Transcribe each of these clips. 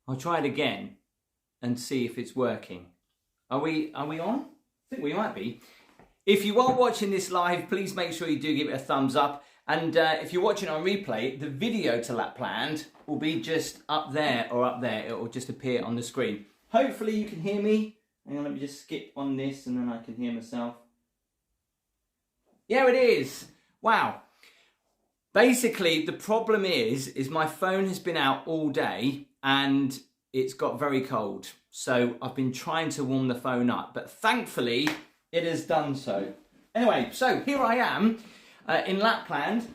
I'll try it again and see if it's working. Are we on? I think we might be. If you are watching this live, please make sure you do give it a thumbs up. And if you're watching on replay, the video to Lapland will be just up there or up there. It will just appear on the screen. Hopefully you can hear me. Hang on, let me just skip on this and then I can hear myself. Yeah, it is. Wow. Basically, the problem is my phone has been out all day and it's got very cold. So I've been trying to warm the phone up, but thankfully it has done so. Anyway, so here I am in Lapland,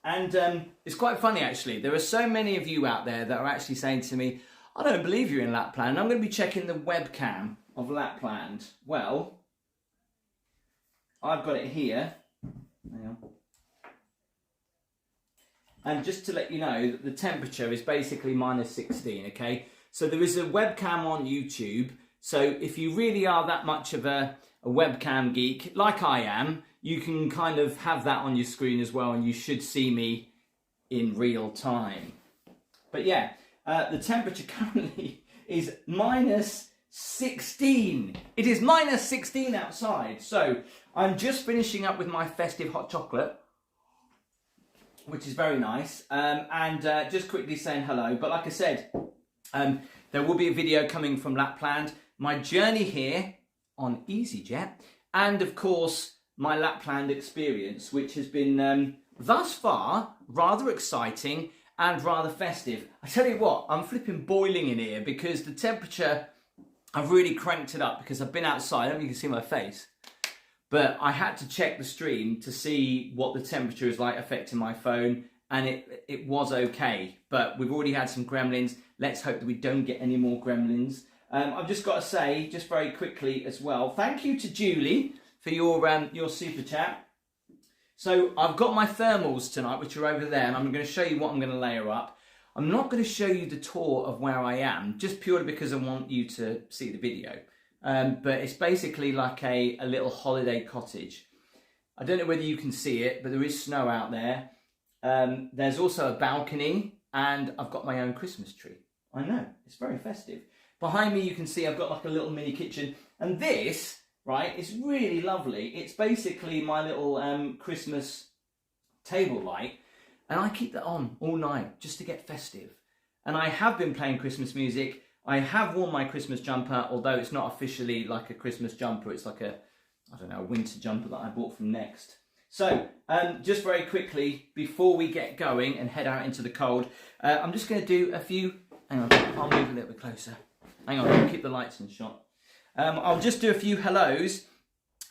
and it's quite funny actually. There are so many of you out there that are actually saying to me, I don't believe you're in Lapland. I'm going to be checking the webcam of Lapland. Well, I've got it here. Hang on. And just to let you know that the temperature is basically -16, okay? So there is a webcam on YouTube. So if you really are that much of a webcam geek, like I am, you can kind of have that on your screen as well, and you should see me in real time. But yeah, the temperature currently is -16. It is -16 outside. So I'm just finishing up with my festive hot chocolate, which is very nice, and just quickly saying hello. But like I said, there will be a video coming from Lapland, my journey here on EasyJet, and of course my Lapland experience, which has been thus far rather exciting and rather festive. I tell you what, I'm flipping boiling in here because the temperature, I've really cranked it up because I've been outside. I don't know if you can see my face, but I had to check the stream to see what the temperature is like affecting my phone, and it was okay. But we've already had some gremlins. Let's hope that we don't get any more gremlins. I've just got to say, just very quickly as well, thank you to Julie for your super chat. So I've got my thermals tonight, which are over there, and I'm going to show you what I'm going to layer up. I'm not going to show you the tour of where I am, just purely because I want you to see the video. But it's basically like a little holiday cottage. I don't know whether you can see it, but there is snow out there. There's also a balcony, and I've got my own Christmas tree. I know, it's very festive. Behind me you can see I've got like a little mini kitchen, and this, right, is really lovely. It's basically my little Christmas table light, and I keep that on all night just to get festive. And I have been playing Christmas music. I have worn my Christmas jumper, although it's not officially like a Christmas jumper. It's like a winter jumper that I bought from Next. So, just very quickly, before we get going and head out into the cold, I'm just going to do a few, hang on, I'll move a little bit closer. Hang on, I'll keep the lights in shot. I'll just do a few hellos.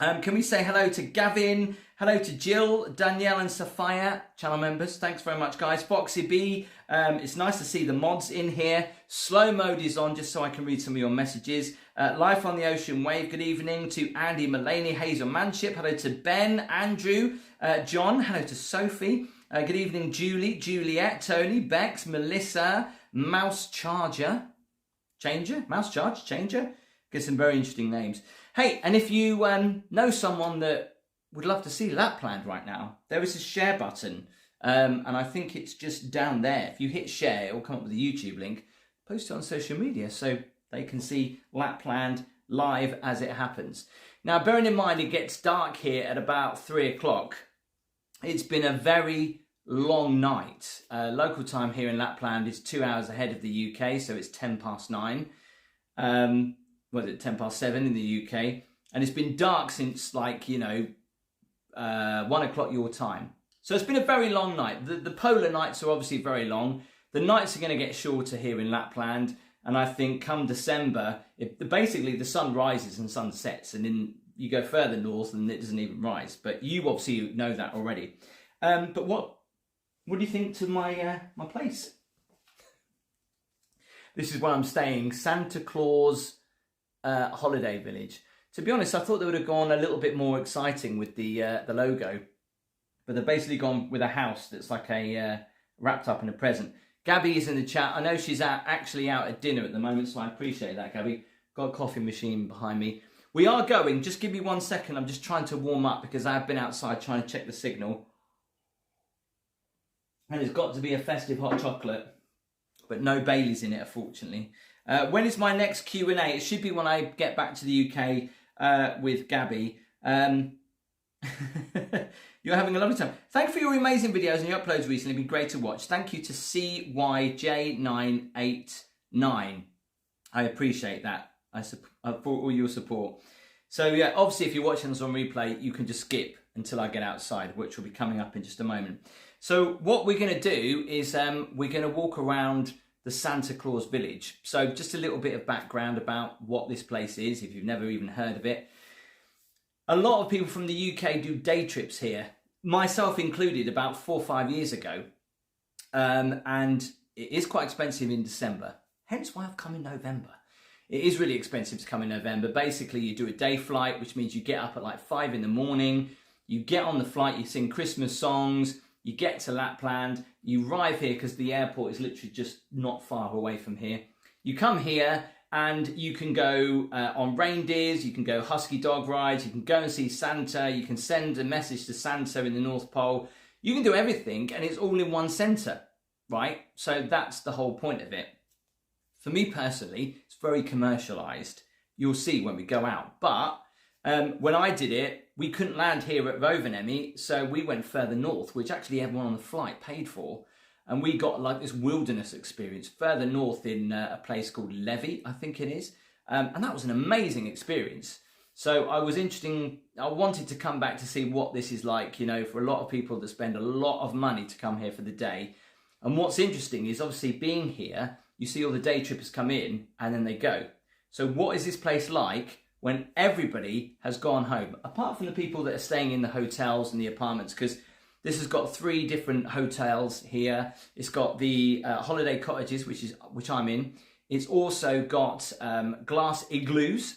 Can we say hello to Gavin, hello to Jill, Danielle and Sophia, channel members. Thanks very much, guys. Foxy B, it's nice to see the mods in here. Slow mode is on just so I can read some of your messages. Life on the Ocean Wave, good evening to Andy Mullaney, Hazel Manship. Hello to Ben, Andrew, John. Hello to Sophie. Good evening, Julie, Juliet, Tony, Bex, Melissa, Mouse Charger. Mouse Charge, Changer. Get some very interesting names. Hey, and if you know someone that would love to see Lapland right now, there is a share button, and I think it's just down there. If you hit share, it will come up with a YouTube link. Post it on social media so they can see Lapland live as it happens. Now, bearing in mind it gets dark here at about 3 o'clock, it's been a very long night. Local time here in Lapland is 2 hours ahead of the UK, so it's 9:10. Was it 7:10 in the UK? And it's been dark since 1 o'clock your time. So it's been a very long night. The polar nights are obviously very long. The nights are going to get shorter here in Lapland, and I think come December, basically the sun rises and sun sets, and then you go further north and it doesn't even rise. But you obviously know that already. But what do you think to my place? This is where I'm staying, Santa Claus Holiday Village. To be honest, I thought they would have gone a little bit more exciting with the logo, but they've basically gone with a house that's like wrapped up in a present. Gabby is in the chat. I know she's actually out at dinner at the moment, so I appreciate that, Gabby. Got a coffee machine behind me. We are going. Just give me 1 second. I'm just trying to warm up because I've been outside trying to check the signal. And it's got to be a festive hot chocolate. but no Baileys in it, unfortunately. When is my next Q&A? It should be when I get back to the UK with Gabby. You're having a lovely time. Thank you for your amazing videos and your uploads recently. It's been great to watch. Thank you to CYJ989. I appreciate that. For all your support. So yeah, obviously if you're watching this on replay, you can just skip until I get outside, which will be coming up in just a moment. So what we're going to do is we're going to walk around the Santa Claus Village. So just a little bit of background about what this place is, if you've never even heard of it. A lot of people from the UK do day trips here, myself included, about 4 or 5 years ago. And it is quite expensive in December, hence why I've come in November. It is really expensive to come in November. Basically, you do a day flight, which means you get up at like 5 in the morning. You get on the flight, you sing Christmas songs, you get to Lapland, you arrive here because the airport is literally just not far away from here. You come here and you can go on reindeers, you can go husky dog rides, you can go and see Santa, you can send a message to Santa in the North Pole. You can do everything and it's all in one centre, right? So that's the whole point of it. For me personally, it's very commercialised. You'll see when we go out. But when I did it, we couldn't land here at Rovaniemi, so we went further north, which actually everyone on the flight paid for. And we got like this wilderness experience further north in a place called Levy, I think it is. And that was an amazing experience. So I wanted to come back to see what this is like, you know, for a lot of people that spend a lot of money to come here for the day. And what's interesting is obviously being here, you see all the day trippers come in and then they go. So what is this place like when everybody has gone home? Apart from the people that are staying in the hotels and the apartments, because this has got 3 different hotels here. It's got the holiday cottages, which I'm in. It's also got glass igloos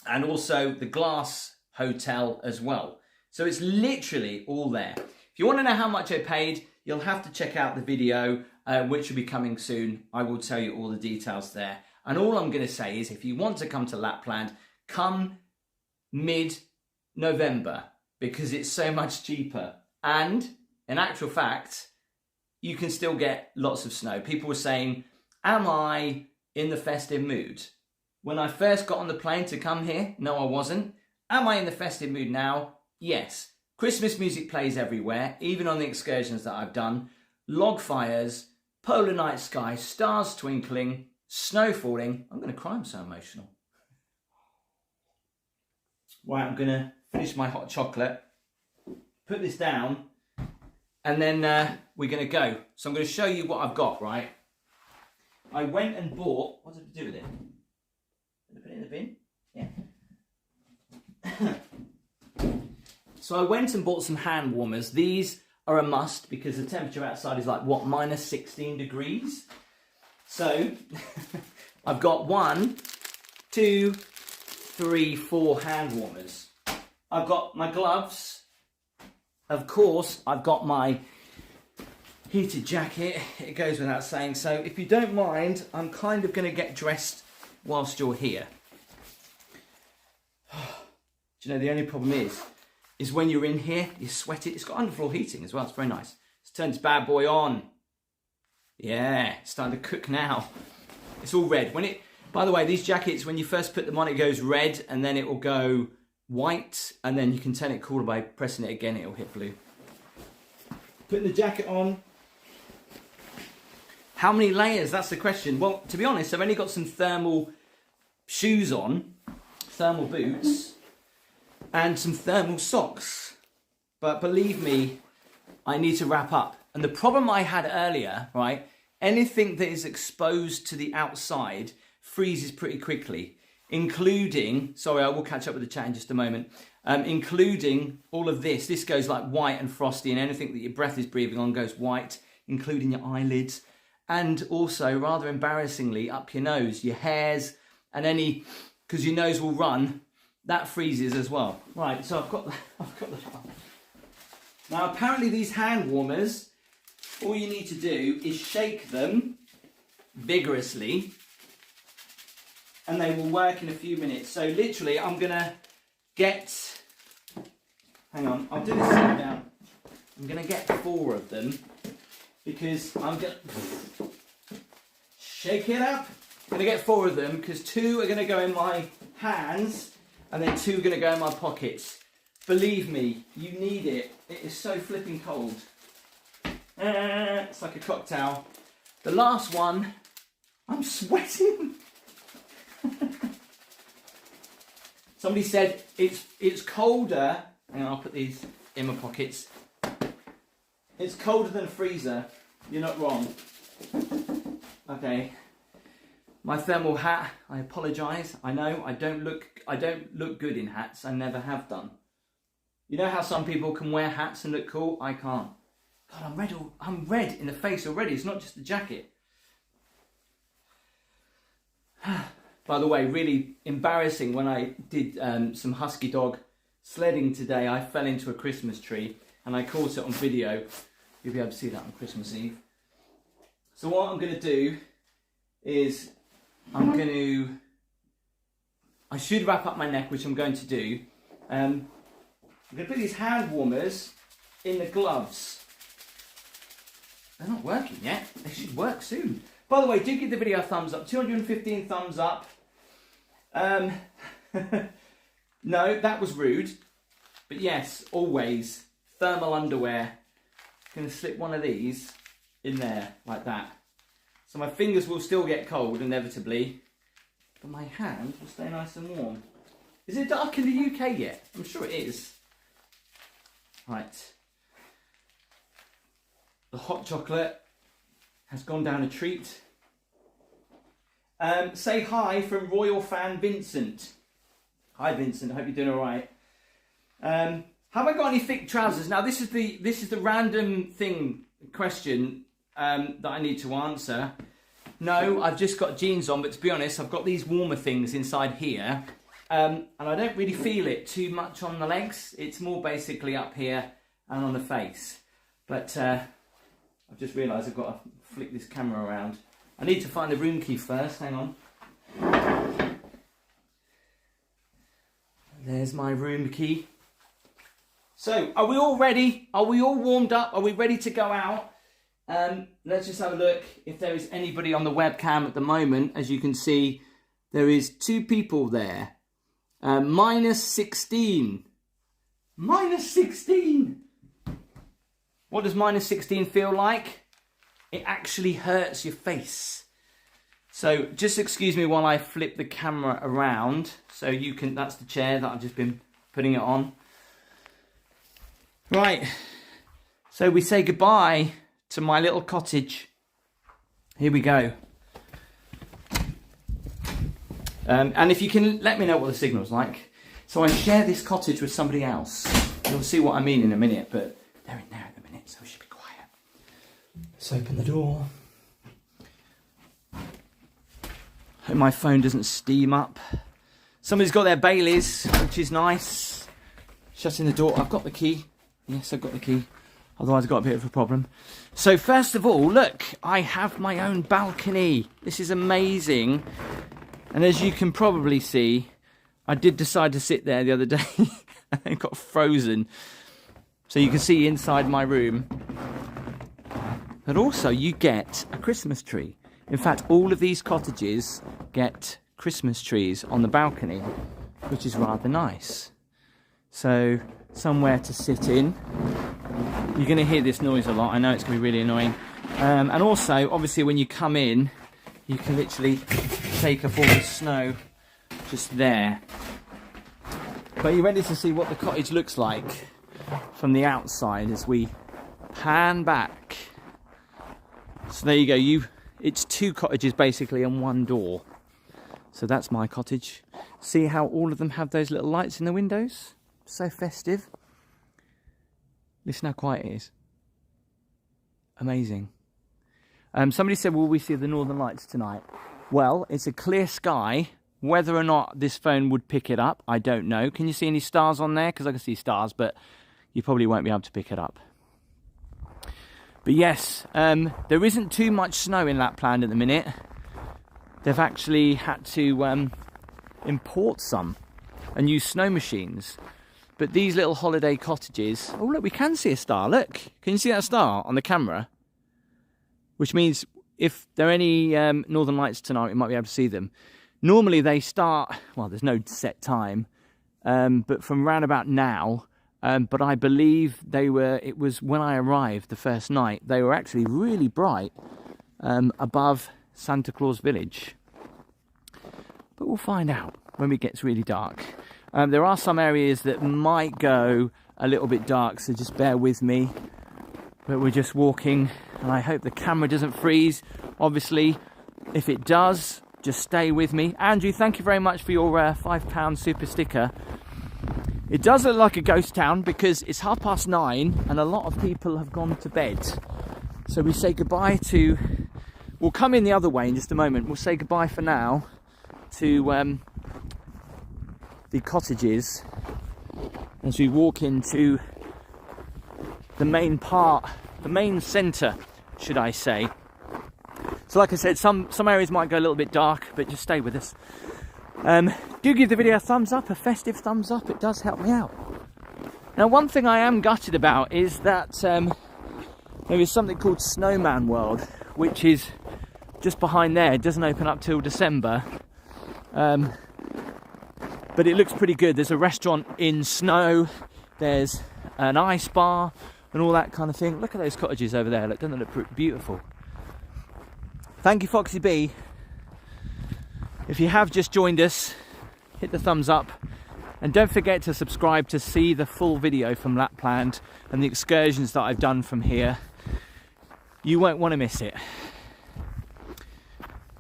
and also the glass hotel as well. So it's literally all there. If you want to know how much I paid, you'll have to check out the video, which will be coming soon. I will tell you all the details there. And all I'm going to say is if you want to come to Lapland, come mid-November because it's so much cheaper. And in actual fact, you can still get lots of snow. People were saying, am I in the festive mood? When I first got on the plane to come here, no, I wasn't. Am I in the festive mood now? Yes. Christmas music plays everywhere, even on the excursions that I've done. Log fires, polar night sky, stars twinkling, snow falling. I'm going to cry, I'm so emotional. Right, I'm going to finish my hot chocolate, put this down, and then we're going to go. So I'm going to show you what I've got, right? I went and bought, what did I do with it? Did I put it in the bin? Yeah. So I went and bought some hand warmers. These are a must because the temperature outside is like, what, minus 16 degrees? So I've got 1, 2, 3, 4 hand warmers. I've got my gloves. Of course, I've got my heated jacket. It goes without saying. So if you don't mind, I'm kind of going to get dressed whilst you're here. Do you know, the only problem is when you're in here, you sweat it. It's got underfloor heating as well. It's very nice. Let's turn this bad boy on. Yeah, it's starting to cook now. It's all red. By the way, these jackets, when you first put them on, it goes red and then it will go white, and then you can turn it cooler by pressing it again, it'll hit blue. Putting the jacket on. How many layers? That's the question. Well, to be honest, I've only got some thermal shoes on, thermal boots, and some thermal socks. But believe me, I need to wrap up. And the problem I had earlier, right, anything that is exposed to the outside freezes pretty quickly, including, sorry, I will catch up with the chat in just a moment, including all of this. This goes like white and frosty, and anything that your breath is breathing on goes white, including your eyelids. And also, rather embarrassingly, up your nose, your hairs, and any, because your nose will run, that freezes as well. Right, so I've got the Now, apparently these hand warmers, all you need to do is shake them vigorously, and they will work in a few minutes. So literally, I'm gonna get, hang on, I'll do this sitting down. I'm gonna get 4 of them because Shake it up. I'm going to get 4 of them because 2 are going to go in my hands and then 2 are going to go in my pockets. Believe me, you need it. It is so flipping cold. It's like a cocktail. The last one, I'm sweating. Somebody said it's colder, and I'll put these in my pockets. It's colder than a freezer. You're not wrong. Okay. My thermal hat, I apologise. I know I don't look good in hats. I never have done. You know how some people can wear hats and look cool? I can't. God, I'm red in the face already. It's not just the jacket. By the way, really embarrassing, when I did some husky dog sledding today, I fell into a Christmas tree and I caught it on video. You'll be able to see that on Christmas Eve. So what I'm going to do is I should wrap up my neck, which I'm going to do. I'm going to put these hand warmers in the gloves. They're not working yet. They should work soon. By the way, do give the video a thumbs up. 215 thumbs up. No, that was rude. But yes, always thermal underwear. I'm going to slip one of these in there like that. So my fingers will still get cold inevitably, but my hand will stay nice and warm. Is it dark in the UK yet? I'm sure it is. Right. The hot chocolate has gone down a treat. Say hi from Royal fan Vincent. Hi Vincent, I hope you're doing all right. Have I got any thick trousers? Now this is the random question that I need to answer. No, I've just got jeans on, but to be honest, I've got these warmer things inside here, and I don't really feel it too much on the legs. It's more basically up here and on the face. But I've just realised I've got to flick this camera around. I need to find the room key first, hang on. There's my room key. So, are we all ready? Are we all warmed up? Are we ready to go out? Let's just have a look if there is anybody on the webcam at the moment. As you can see, there is 2 people there. Minus 16. Minus 16! What does minus 16 feel like? It actually hurts your face. So just excuse me while I flip the camera around. So you can, that's the chair that I've just been putting it on. Right, so we say goodbye to my little cottage. Here we go. And if you can let me know what the signal's like. So I share this cottage with somebody else. You'll see what I mean in a minute, but they're in there at the minute, so we should be quiet. Let's open the door. Hope my phone doesn't steam up. Somebody's got their Baileys, which is nice. Shutting the door. I've got the key. Yes, I've got the key. Otherwise I've got a bit of a problem. So first of all, look, I have my own balcony. This is amazing. And as you can probably see, I did decide to sit there the other day and it got frozen. So you can see inside my room. But also you get a Christmas tree. In fact, all of these cottages get Christmas trees on the balcony, which is rather nice. So somewhere to sit in. You're going to hear this noise a lot. I know it's going to be really annoying. And also, obviously, when you come in, you can literally take up all the snow just there. But you're ready to see what the cottage looks like from the outside as we pan back. So there you go. It's 2 cottages basically and 1 door. So that's my cottage. See how all of them have those little lights in the windows? So festive. Listen how quiet it is. Amazing. Somebody said, will we see the northern lights tonight? Well, it's a clear sky. Whether or not this phone would pick it up, I don't know. Can you see any stars on there? Because I can see stars, but you probably won't be able to pick it up. But yes, there isn't too much snow in Lapland at the minute. They've actually had to import some and use snow machines. But these little holiday cottages... Oh, look, we can see a star. Look, can you see that star on the camera? Which means if there are any northern lights tonight, we might be able to see them. Normally they start, well, there's no set time, but from round about now. But I believe it was when I arrived the first night, they were actually really bright above Santa Claus Village. But we'll find out when it gets really dark. There are some areas that might go a little bit dark, so just bear with me. But we're just walking, and I hope the camera doesn't freeze. Obviously, if it does, just stay with me. Andrew, thank you very much for your £5 super sticker. It does look like a ghost town because it's 9:30 and a lot of people have gone to bed. So we say goodbye to... We'll come in the other way in just a moment. We'll say goodbye for now to the cottages as we walk into the main part, the main centre, should I say. So like I said, some areas might go a little bit dark, but just stay with us. Do give the video a thumbs up, a festive thumbs up, it does help me out. Now, one thing I am gutted about is that there is something called Snowman World, which is just behind there. It doesn't open up till December, but it looks pretty good. There's a restaurant in snow, there's an ice bar and all that kind of thing. Look at those cottages over there, look, doesn't it look beautiful? Thank you, Foxy B. If you have just joined us, hit the thumbs up and don't forget to subscribe to see the full video from Lapland and the excursions that I've done from here. You won't want to miss it.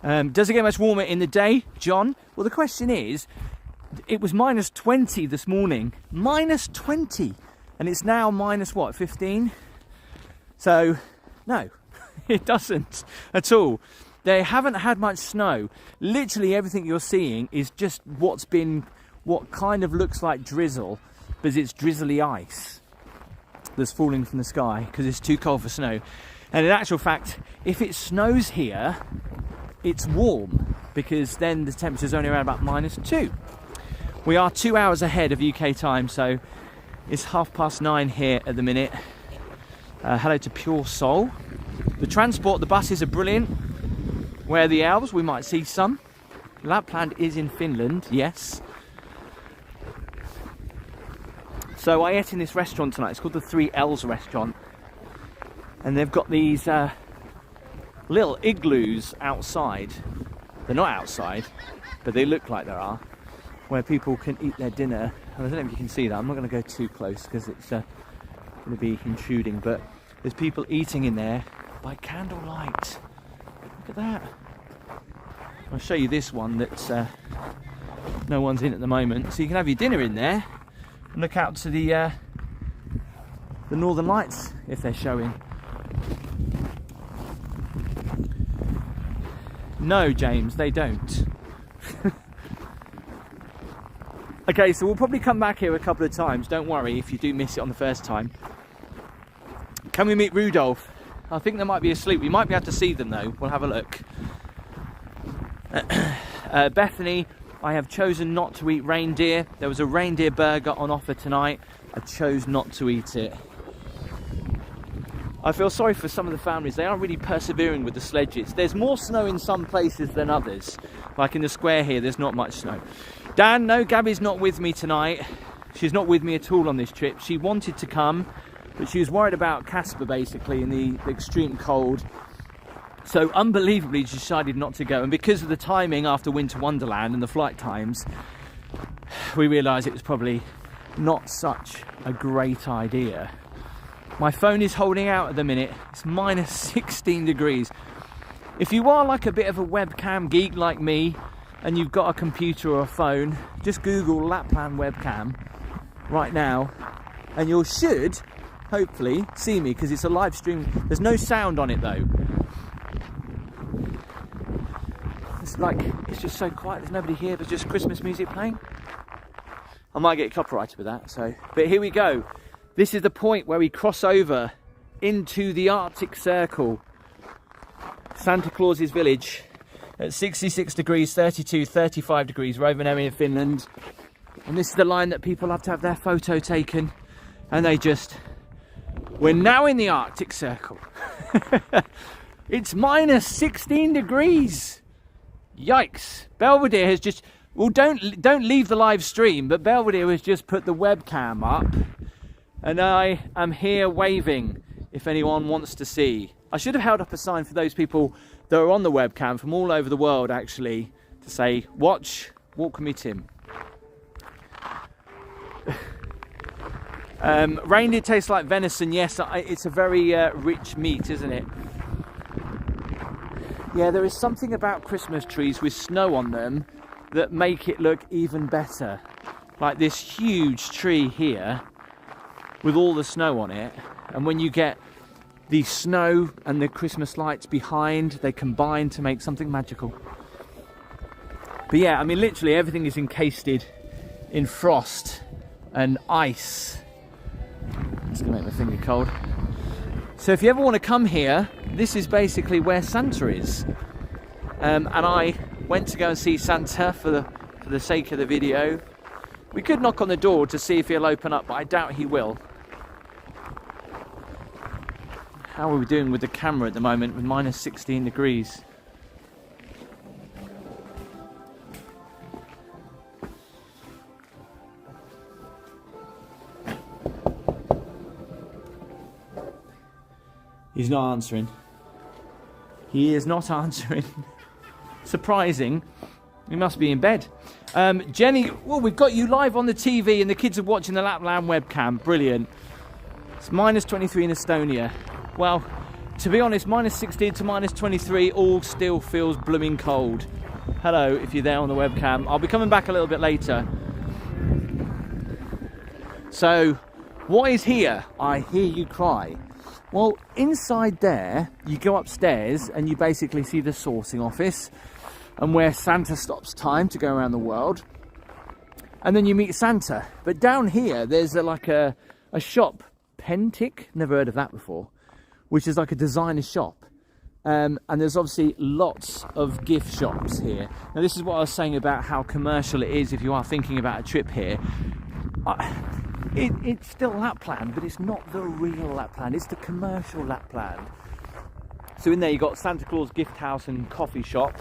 Does it get much warmer in the day, John? Well, the question is, it was minus 20 this morning, minus 20, and it's now minus what, 15? So no, it doesn't at all. They haven't had much snow. Literally everything you're seeing is just what kind of looks like drizzle, but it's drizzly ice that's falling from the sky because it's too cold for snow. And in actual fact, if it snows here, it's warm because then the temperature's only around about -2. We are 2 hours ahead of UK time, so it's 9:30 here at the minute. Hello to Pure Soul. The transport, the buses are brilliant. Where are the elves? We might see some. Lapland is in Finland, yes. So I ate in this restaurant tonight. It's called the 3 L's restaurant. And they've got these little igloos outside. They're not outside, but they look like there are, where people can eat their dinner. And I don't know if you can see that. I'm not going to go too close because it's going to be intruding, but there's people eating in there by candlelight. Look at that. I'll show you this one that no one's in at the moment. So you can have your dinner in there and look out to the northern lights if they're showing. No, James, they don't. Okay, so we'll probably come back here a couple of times. Don't worry if you do miss it on the first time. Can we meet Rudolph? I think they might be asleep. We might be able to see them though. We'll have a look. Bethany, I have chosen not to eat reindeer. There was a reindeer burger on offer tonight. I chose not to eat it. I feel sorry for some of the families. They are really persevering with the sledges. There's more snow in some places than others. Like in the square here, there's not much snow. Dan, no, Gabby's not with me tonight. She's not with me at all on this trip. She wanted to come, but she was worried about Casper basically in the extreme cold. So unbelievably she decided not to go, and because of the timing after Winter Wonderland and the flight times, we realised it was probably not such a great idea. My phone is holding out at the minute. It's minus 16 degrees. If you are like a bit of a webcam geek like me and you've got a computer or a phone, just Google Lapland webcam right now and you should hopefully see me because it's a live stream. There's no sound on it though. It's just so quiet. There's nobody here. There's just Christmas music playing. I might get copyrighted with that. But here we go. This is the point where we cross over into the Arctic Circle. Santa Claus's Village at 66 degrees, 32, 35 degrees, Rovaniemi in Finland. And this is the line that people have to have their photo taken. And we're now in the Arctic Circle. It's minus 16 degrees. Yikes. Belvedere has just... Well, don't leave the live stream, but Belvedere has just put the webcam up. And I am here waving if anyone wants to see. I should have held up a sign for those people that are on the webcam from all over the world, actually, to say, watch, walk with me, Tim. Reindeer tastes like venison. Yes, it's a very rich meat, isn't it? Yeah, there is something about Christmas trees with snow on them that make it look even better. Like this huge tree here with all the snow on it, and when you get the snow and the Christmas lights behind, they combine to make something magical. But yeah, I mean, literally everything is encased in frost and ice. It's gonna make my finger cold. So if you ever want to come here, this is basically where Santa is. And I went to go and see Santa for the sake of the video. We could knock on the door to see if he'll open up, but I doubt he will. How are we doing with the camera at the moment with minus 16 degrees? He's not answering. He is not answering. Surprising. He must be in bed. Jenny, well, we've got you live on the TV and the kids are watching the Lapland webcam. Brilliant. It's minus 23 in Estonia. Well, to be honest, minus 16 to minus 23 all still feels blooming cold. Hello, if you're there on the webcam. I'll be coming back a little bit later. So, what is here? I hear you cry. Well, inside there, you go upstairs and you basically see the sorting office and where Santa stops time to go around the world. And then you meet Santa. But down here, there's like a shop, Pentic, never heard of that before, which is like a designer shop. And there's obviously lots of gift shops here. Now, this is what I was saying about how commercial it is if you are thinking about a trip here. It's still Lapland, but it's not the real Lapland. It's the commercial Lapland. So in there you got Santa Claus gift house and coffee shop.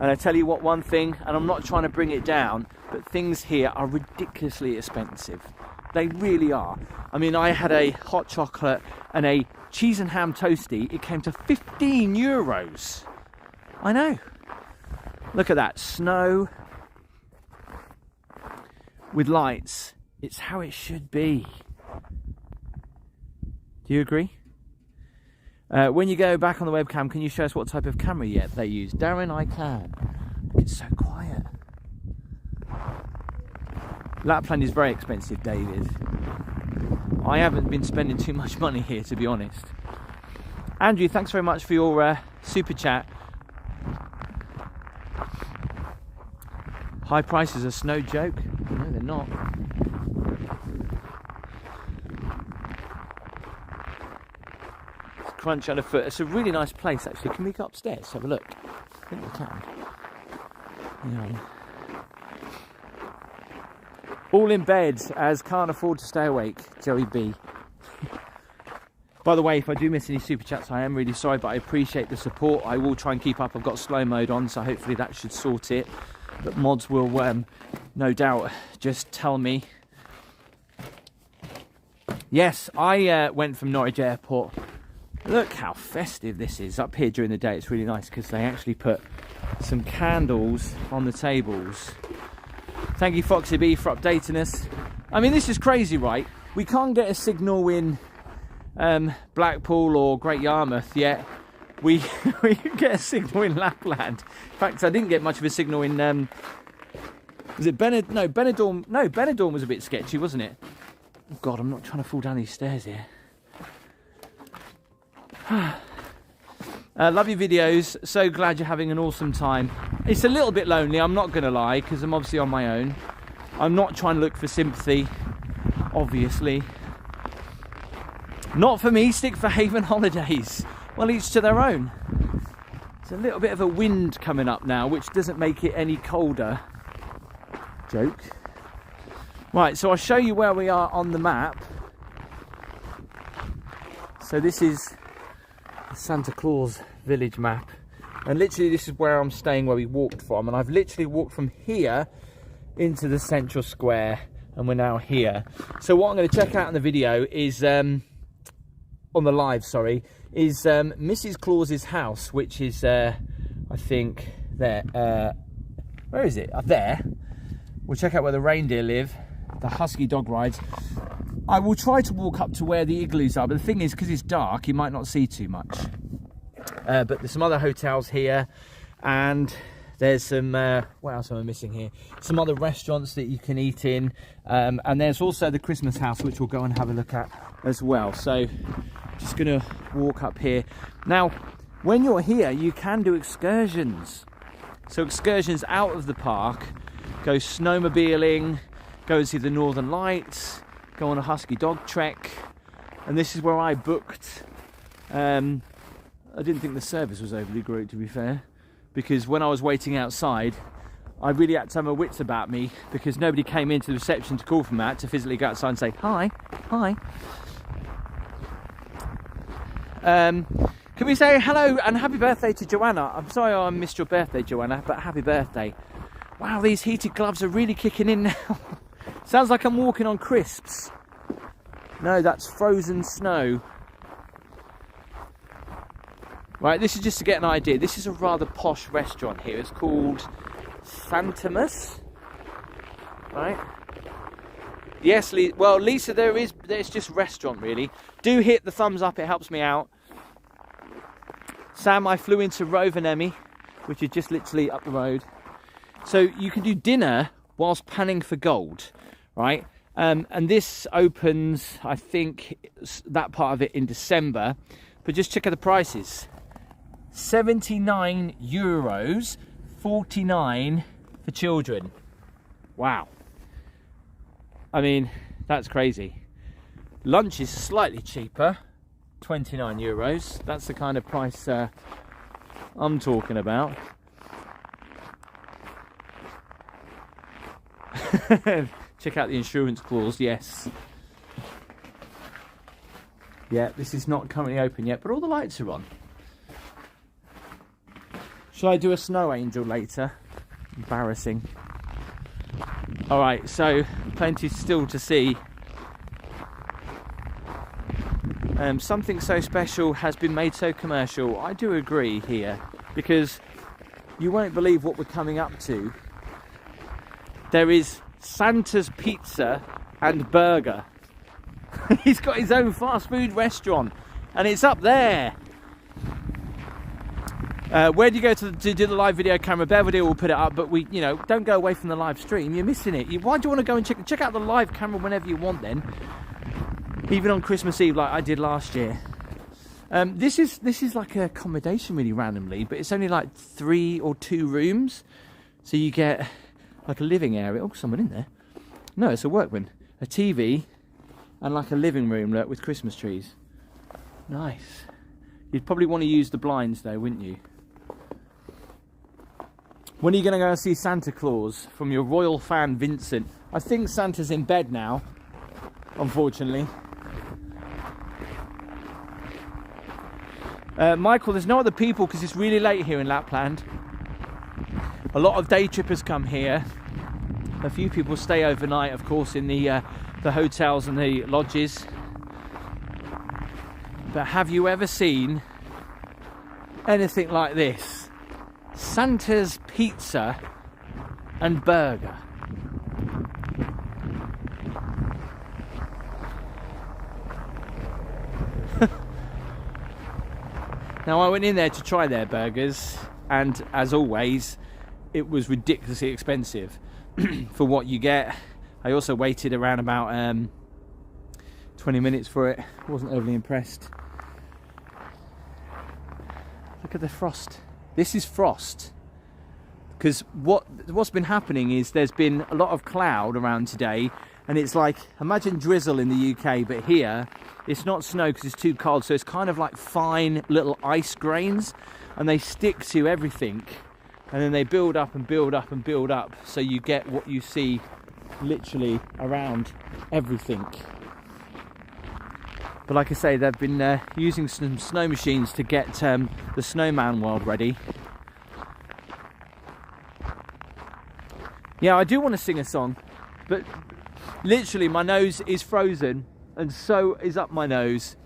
And I tell you what, one thing, and I'm not trying to bring it down, but things here are ridiculously expensive. They really are. I mean, I had a hot chocolate and a cheese and ham toastie. It came to 15 euros. I know. Look at that. Snow with lights. It's how it should be. Do you agree? When you go back on the webcam, can you show us what type of camera they use? Darren, I can. It's so quiet. Lapland is very expensive, David. I haven't been spending too much money here, to be honest. Andrew, thanks very much for your super chat. High prices are no joke. No, they're not. Crunch underfoot. It's a really nice place, actually. Can we go upstairs? Have a look. I think we can. Yeah. All in bed as can't afford to stay awake. Joey B. By the way, if I do miss any super chats, I am really sorry, but I appreciate the support. I will try and keep up. I've got slow mode on, so hopefully that should sort it. But mods will, no doubt, just tell me. Yes, I went from Norwich Airport. Look how festive this is. Up here during the day, it's really nice because they actually put some candles on the tables. Thank you, Foxy B, for updating us. I mean, this is crazy, right? We can't get a signal in Blackpool or Great Yarmouth yet. We can get a signal in Lapland. In fact, I didn't get much of a signal in was it Benidorm? No, Benidorm was a bit sketchy, wasn't it? Oh God, I'm not trying to fall down these stairs here. Love your videos. So glad you're having an awesome time. It's a little bit lonely, I'm not going to lie, because I'm obviously on my own. I'm not trying to look for sympathy, obviously. Not for me, stick for Haven Holidays. Well, each to their own. There's a little bit of a wind coming up now, which doesn't make it any colder. Joke. Right, so I'll show you where we are on the map. So this is Santa Claus Village map. And literally this is where I'm staying, where we walked from. And I've literally walked from here into the central square, and we're now here. So what I'm going to check out in the video is, on the live, sorry, is Mrs. Claus's house, which is, I think, there. Where is it? Up there. We'll check out where the reindeer live, the husky dog rides. I will try to walk up to where the igloos are, but the thing is, because it's dark, you might not see too much. But there's some other hotels here, and there's some, what else am I missing here? Some other restaurants that you can eat in, and there's also the Christmas house, which we'll go and have a look at as well. So, just going to walk up here. Now, when you're here, you can do excursions. So excursions out of the park, go snowmobiling, go and see the Northern Lights, go on a husky dog trek, and this is where I booked. I didn't think the service was overly great, to be fair, because when I was waiting outside, I really had to have my wits about me, because nobody came into the reception to call for Matt to physically go outside and say hi, hi. Can we say hello and happy birthday to Joanna? I'm sorry I missed your birthday, Joanna, but happy birthday. Wow, these heated gloves are really kicking in now. Sounds like I'm walking on crisps. No, that's frozen snow. Right, this is just to get an idea. This is a rather posh restaurant here. It's called Santamus. Right? Yes, well, Lisa, there's just restaurant, really. Do hit the thumbs up, it helps me out. Sam, I flew into Rovaniemi, which is just literally up the road. So you can do dinner whilst panning for gold, right? And this opens, I think, that part of it in December. But just check out the prices. €79, 49 for children. Wow. I mean, that's crazy. Lunch is slightly cheaper, €29. That's the kind of price I'm talking about. Check out the insurance clause, yes. Yeah, this is not currently open yet, but all the lights are on. Shall I do a snow angel later? Embarrassing. Alright, so plenty still to see. Something so special has been made so commercial. I do agree here, because you won't believe what we're coming up to. There is Santa's Pizza and Burger. He's got his own fast food restaurant, and it's up there. Where do you go to do the live video camera? Belvedere will put it up, but don't go away from the live stream. You're missing it. Why do you want to go and check out the live camera whenever you want then? Even on Christmas Eve, like I did last year. This is like a accommodation really randomly, but it's only like 3 or 2 rooms, so you get like a living area. Oh, someone in there. No, it's a workman. A TV and like a living room with Christmas trees. Nice. You'd probably want to use the blinds though, wouldn't you? When are you going to go and see Santa Claus? From your royal fan Vincent. I think Santa's in bed now, unfortunately. Michael, there's no other people because it's really late here in Lapland. A lot of day trippers come here. A few people stay overnight, of course, in the hotels and the lodges. But have you ever seen anything like this? Santa's Pizza and Burger. Now, I went in there to try their burgers, and as always, it was ridiculously expensive for what you get. I also waited around about 20 minutes for it. Wasn't overly impressed. Look at the frost. This is frost. Because what's been happening is there's been a lot of cloud around today, and it's like, imagine drizzle in the UK, but here it's not snow because it's too cold, so it's kind of like fine little ice grains, and they stick to everything, and then they build up and build up and build up, so you get what you see literally around everything. But like I say, they've been using some snow machines to get the snowman world ready. Yeah, I do want to sing a song, but literally my nose is frozen and so is up my nose.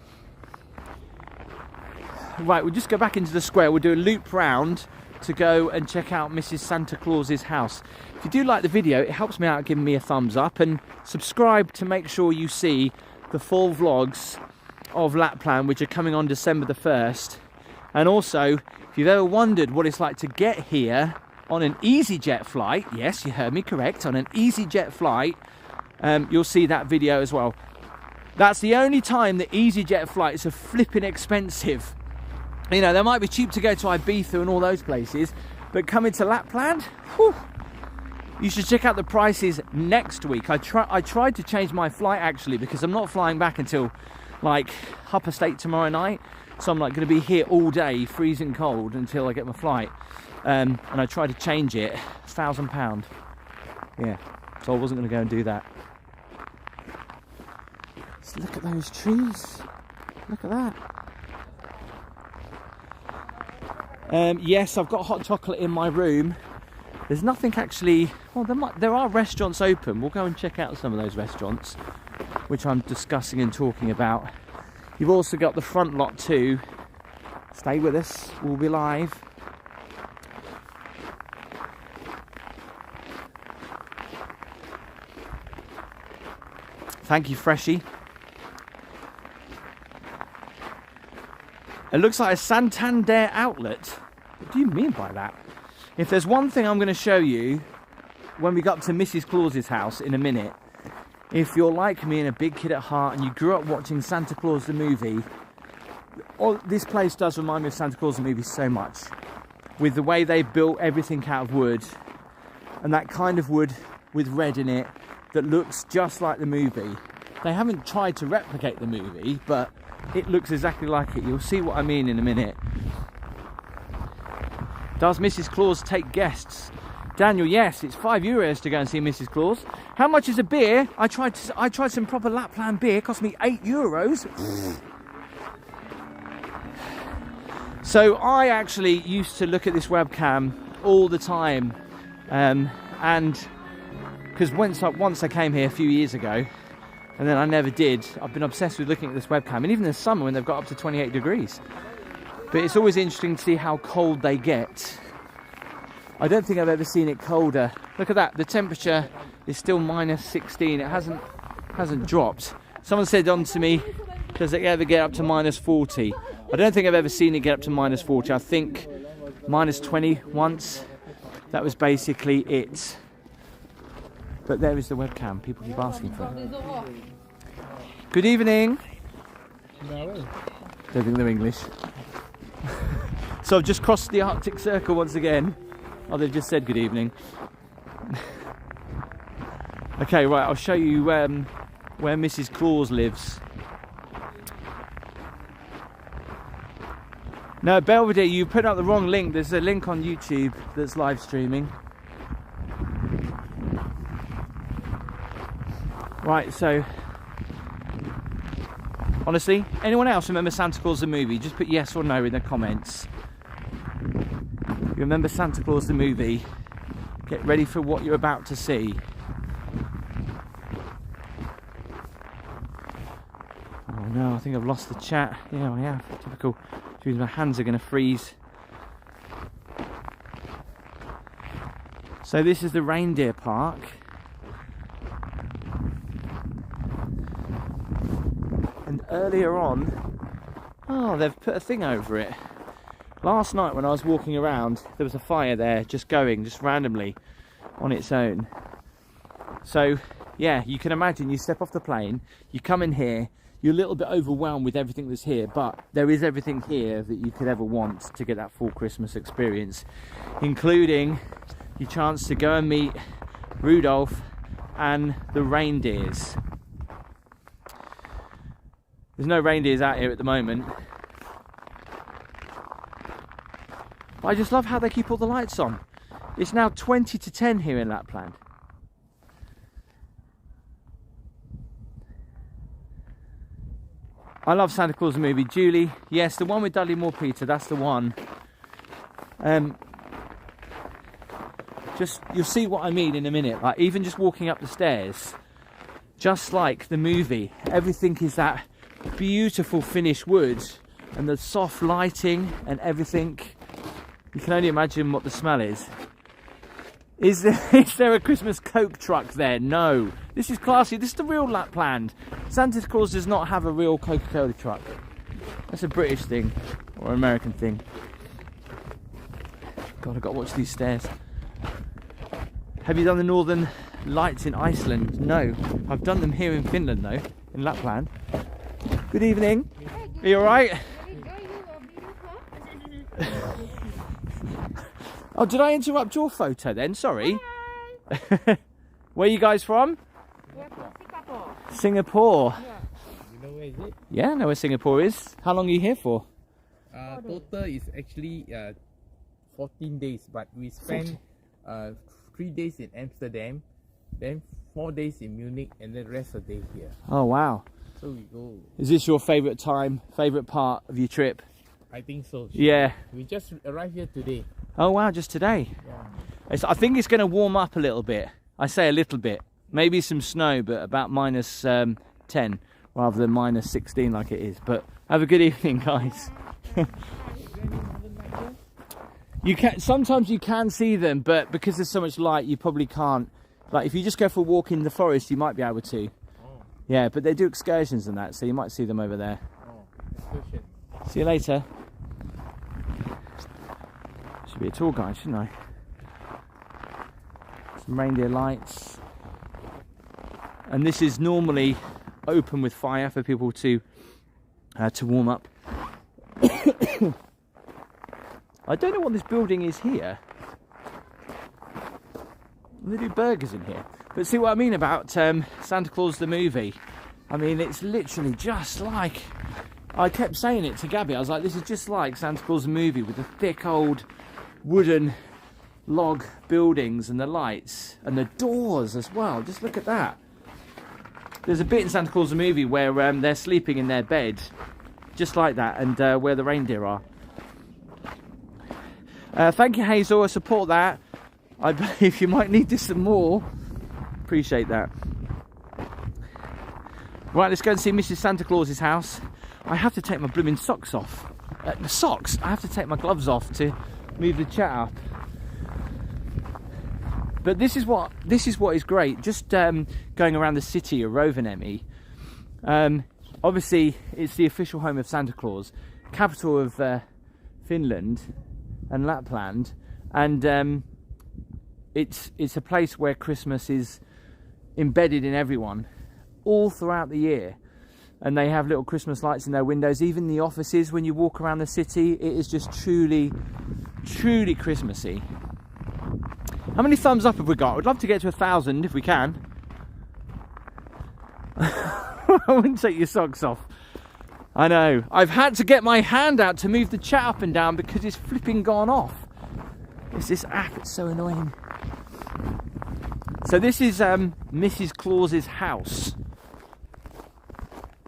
Right, we'll just go back into the square. We'll do a loop round to go and check out Mrs. Santa Claus's house. If you do like the video, it helps me out giving me a thumbs up, and subscribe to make sure you see the full vlogs of Lapland, which are coming on December the 1st. And also, if you've ever wondered what it's like to get here on an EasyJet flight, yes, you heard me correct, on an EasyJet flight, you'll see that video as well. That's the only time that EasyJet flights are flipping expensive. You know, they might be cheap to go to Ibiza and all those places, but coming to Lapland, whew, you should check out the prices next week. I tried to change my flight actually, because I'm not flying back until like Upper State tomorrow night, so I'm like going to be here all day, freezing cold, until I get my flight. And I tried to change it, £1,000. Yeah, so I wasn't going to go and do that. Just look at those trees. Look at that. Yes, I've got hot chocolate in my room. There's nothing actually. Well, there are restaurants open. We'll go and check out some of those restaurants, which I'm discussing and talking about. You've also got the front lot too. Stay with us. We'll be live. Thank you, Freshie. It looks like a Santander outlet. What do you mean by that? If there's one thing I'm going to show you when we got to Mrs. Claus's house in a minute, if you're like me and a big kid at heart and you grew up watching Santa Claus the movie, this place does remind me of Santa Claus the movie so much. With the way they built everything out of wood, and that kind of wood with red in it that looks just like the movie. They haven't tried to replicate the movie, but it looks exactly like it. You'll see what I mean in a minute. Does Mrs. Claus take guests? Daniel, yes, it's €5 to go and see Mrs. Claus. How much is a beer? I tried some proper Lapland beer, it cost me €8. So I actually used to look at this webcam all the time, and because once I came here a few years ago, and then I never did. I've been obsessed with looking at this webcam, and even in the summer when they've got up to 28 degrees. But it's always interesting to see how cold they get. I don't think I've ever seen it colder. Look at that, the temperature is still -16. It hasn't dropped. Someone said on to me, does it ever get up to -40? I don't think I've ever seen it get up to -40. I think -20 once. That was basically it. But there is the webcam. People keep asking for it. Good evening. Don't think they're English. So I've just crossed the Arctic Circle once again. Oh, they've just said good evening. Okay, right, I'll show you where Mrs. Claus lives. No, Belvedere, you put up the wrong link. There's a link on YouTube that's live streaming. Right, so honestly, anyone else remember Santa Claus the movie? Just put yes or no in the comments. You remember Santa Claus the movie? Get ready for what you're about to see. Oh no, I think I've lost the chat. Yeah, I have. Typical. Which means my hands are going to freeze. So this is the reindeer park. And earlier on, oh, they've put a thing over it. Last night when I was walking around, there was a fire there just going, just randomly on its own. So yeah, you can imagine, you step off the plane, you come in here, you're a little bit overwhelmed with everything that's here, but there is everything here that you could ever want to get that full Christmas experience, including your chance to go and meet Rudolph and the reindeers. There's no reindeers out here at the moment. But I just love how they keep all the lights on. It's now 20 to 10 here in Lapland. I love Santa Claus the movie. Julie, yes, the one with Dudley Moore, Peter, that's the one. Just, you'll see what I mean in a minute. Like, even just walking up the stairs, just like the movie, everything is that beautiful finished wood and the soft lighting and everything. You can only imagine what the smell is. Is there a Christmas Coke truck there? No. This is classy. This is the real Lapland. Santa Claus does not have a real Coca-Cola truck. That's a British thing or American thing. God, I've got to watch these stairs. Have you done the Northern Lights in Iceland? No. I've done them here in Finland though, in Lapland. Good evening. Are you alright? Oh, did I interrupt your photo then? Sorry. Where are you guys from? We're from Singapore. Singapore. Yeah. You know where is it? Yeah, I know where Singapore is. How long are you here for? Total is actually 14 days, but we spent 3 days in Amsterdam, then 4 days in Munich, and then rest of the day here. Oh, wow. So we go. Is this your favourite time, favourite part of your trip? I think so. Yeah. We just arrived here today. Oh, wow, just today. Yeah. I think it's going to warm up a little bit. I say a little bit. Maybe some snow, but about minus 10 rather than minus 16 like it is. But have a good evening, guys. You can sometimes you can see them, but because there's so much light, you probably can't. Like if you just go for a walk in the forest, you might be able to. Oh. Yeah, but they do excursions and that, so you might see them over there. Oh, excursion. See you later. Should be a tour guide, shouldn't I? Some reindeer lights. And this is normally open with fire for people to warm up. I don't know what this building is here. They do burgers in here. But see what I mean about Santa Claus the movie? I mean, it's literally just like... I kept saying it to Gabby. I was like, this is just like Santa Claus the movie with the thick old wooden log buildings and the lights and the doors as well. Just look at that. There's a bit in Santa Claus the movie where they're sleeping in their bed, just like that, and where the reindeer are. Thank you, Hazel. I support that. I believe you might need this some more. Appreciate that. Right, let's go and see Mrs. Santa Claus's house. I have to take my blooming socks off. The socks? I have to take my gloves off to move the chat up. But this is what is great. Just going around the city of Rovaniemi. Obviously, it's the official home of Santa Claus, capital of Finland and Lapland, and it's a place where Christmas is embedded in everyone all throughout the year. And they have little Christmas lights in their windows. Even the offices, when you walk around the city, it is just truly, truly Christmassy. How many thumbs up have we got? I'd love to get to 1,000 if we can. I wouldn't take your socks off. I know. I've had to get my hand out to move the chat up and down because it's flipping gone off. It's this app, it's so annoying. So this is Mrs. Claus's house.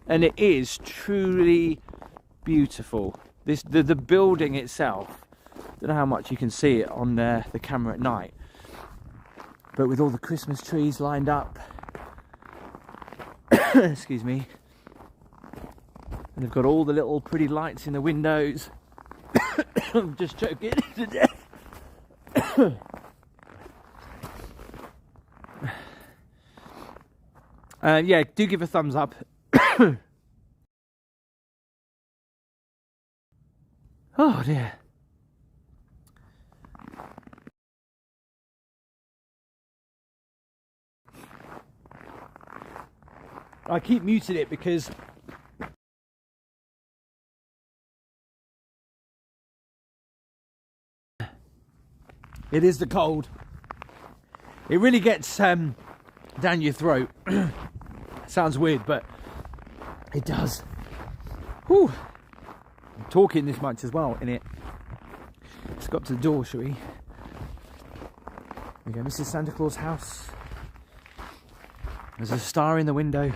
And it is truly beautiful. The building itself, don't know how much you can see it on the camera at night, but with all the Christmas trees lined up, excuse me, and they've got all the little pretty lights in the windows. I'm just choking to death. Yeah, do give a thumbs up. Oh dear. I keep muting it because it is the cold. It really gets down your throat. Sounds weird, but it does. Whew. I'm talking this much as well in it. Let's go up to the door, shall we? Here we go, Mrs. Santa Claus house. There's a star in the window.